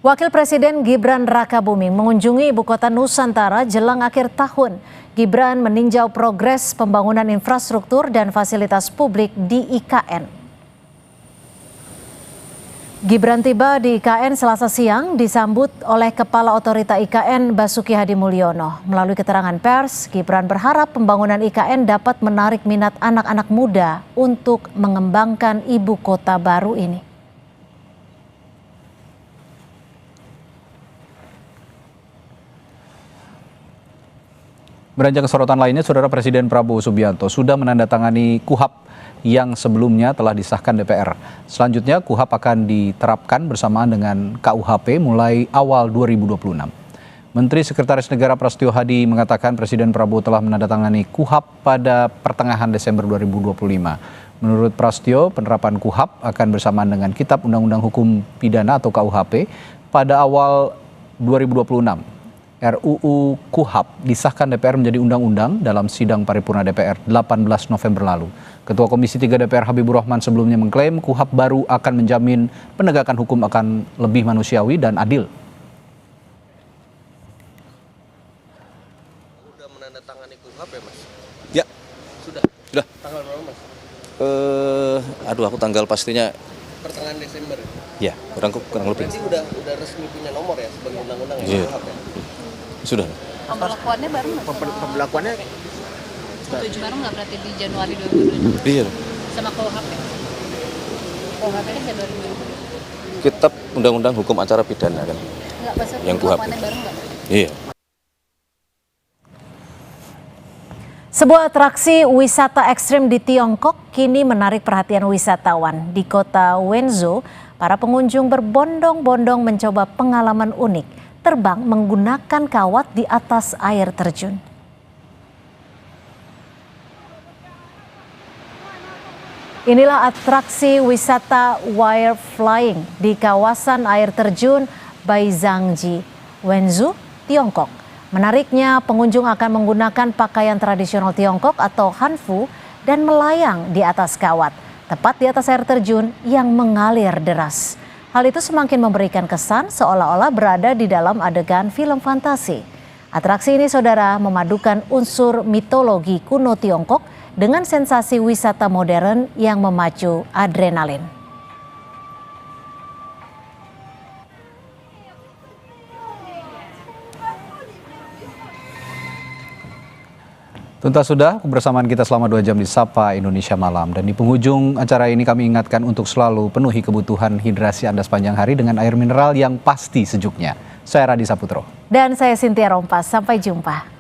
Wakil Presiden Gibran Rakabuming mengunjungi ibu kota Nusantara jelang akhir tahun. Gibran meninjau progres pembangunan infrastruktur dan fasilitas publik di IKN. Gibran tiba di IKN Selasa siang disambut oleh Kepala Otorita IKN Basuki Hadi Mulyono. Melalui keterangan pers, Gibran berharap pembangunan IKN dapat menarik minat anak-anak muda untuk mengembangkan ibu kota baru ini. Beranjak ke sorotan lainnya, Saudara Presiden Prabowo Subianto sudah menandatangani KUHP yang sebelumnya telah disahkan DPR. Selanjutnya, KUHP akan diterapkan bersamaan dengan KUHP mulai awal 2026. Menteri Sekretaris Negara Prasetyo Hadi mengatakan Presiden Prabowo telah menandatangani KUHP pada pertengahan Desember 2025. Menurut Prasetyo, penerapan KUHP akan bersamaan dengan Kitab Undang-Undang Hukum Pidana atau KUHP pada awal 2026. RUU KUHP disahkan DPR menjadi undang-undang dalam sidang paripurna DPR 18 November lalu. Ketua Komisi 3 DPR Habibur Rahman sebelumnya mengklaim KUHP baru akan menjamin penegakan hukum akan lebih manusiawi dan adil. Sudah menandatangani KUHP ya, Mas? Ya. Sudah. Sudah. Tanggal berapa, Mas? Aduh, aku tanggal pastinya. Pertengahan Desember. Ya, kurang lebih. Berarti udah resmi punya nomor ya sebagai undang-undang ya, KUHP ya? Sudah. Pemberlakuannya baru nggak? Pemberlakuannya Setuju baru nggak berarti di Januari 2027? Iya. Sama KUHP? KUHP kan Januari 2027? Kitab Undang-Undang Hukum Acara Pidana kan. Nggak, maksudnya yang KUHP. pemberlakuannya baru nggak? Iya. Sebuah atraksi wisata ekstrim di Tiongkok kini menarik perhatian wisatawan. Di kota Wenzhou, para pengunjung berbondong-bondong mencoba pengalaman unik, terbang menggunakan kawat di atas air terjun. Inilah atraksi wisata wire flying di kawasan air terjun Baizhangji, Wenzhou, Tiongkok. Menariknya, pengunjung akan menggunakan pakaian tradisional Tiongkok atau hanfu dan melayang di atas kawat, tepat di atas air terjun yang mengalir deras. Hal itu semakin memberikan kesan seolah-olah berada di dalam adegan film fantasi. Atraksi ini, saudara, memadukan unsur mitologi kuno Tiongkok dengan sensasi wisata modern yang memacu adrenalin. Tuntas sudah kebersamaan kita selama 2 jam di Sapa Indonesia Malam. Dan di penghujung acara ini kami ingatkan untuk selalu penuhi kebutuhan hidrasi Anda sepanjang hari dengan air mineral yang pasti sejuknya. Saya Radi Saputro. Dan saya Cynthia Rompas. Sampai jumpa.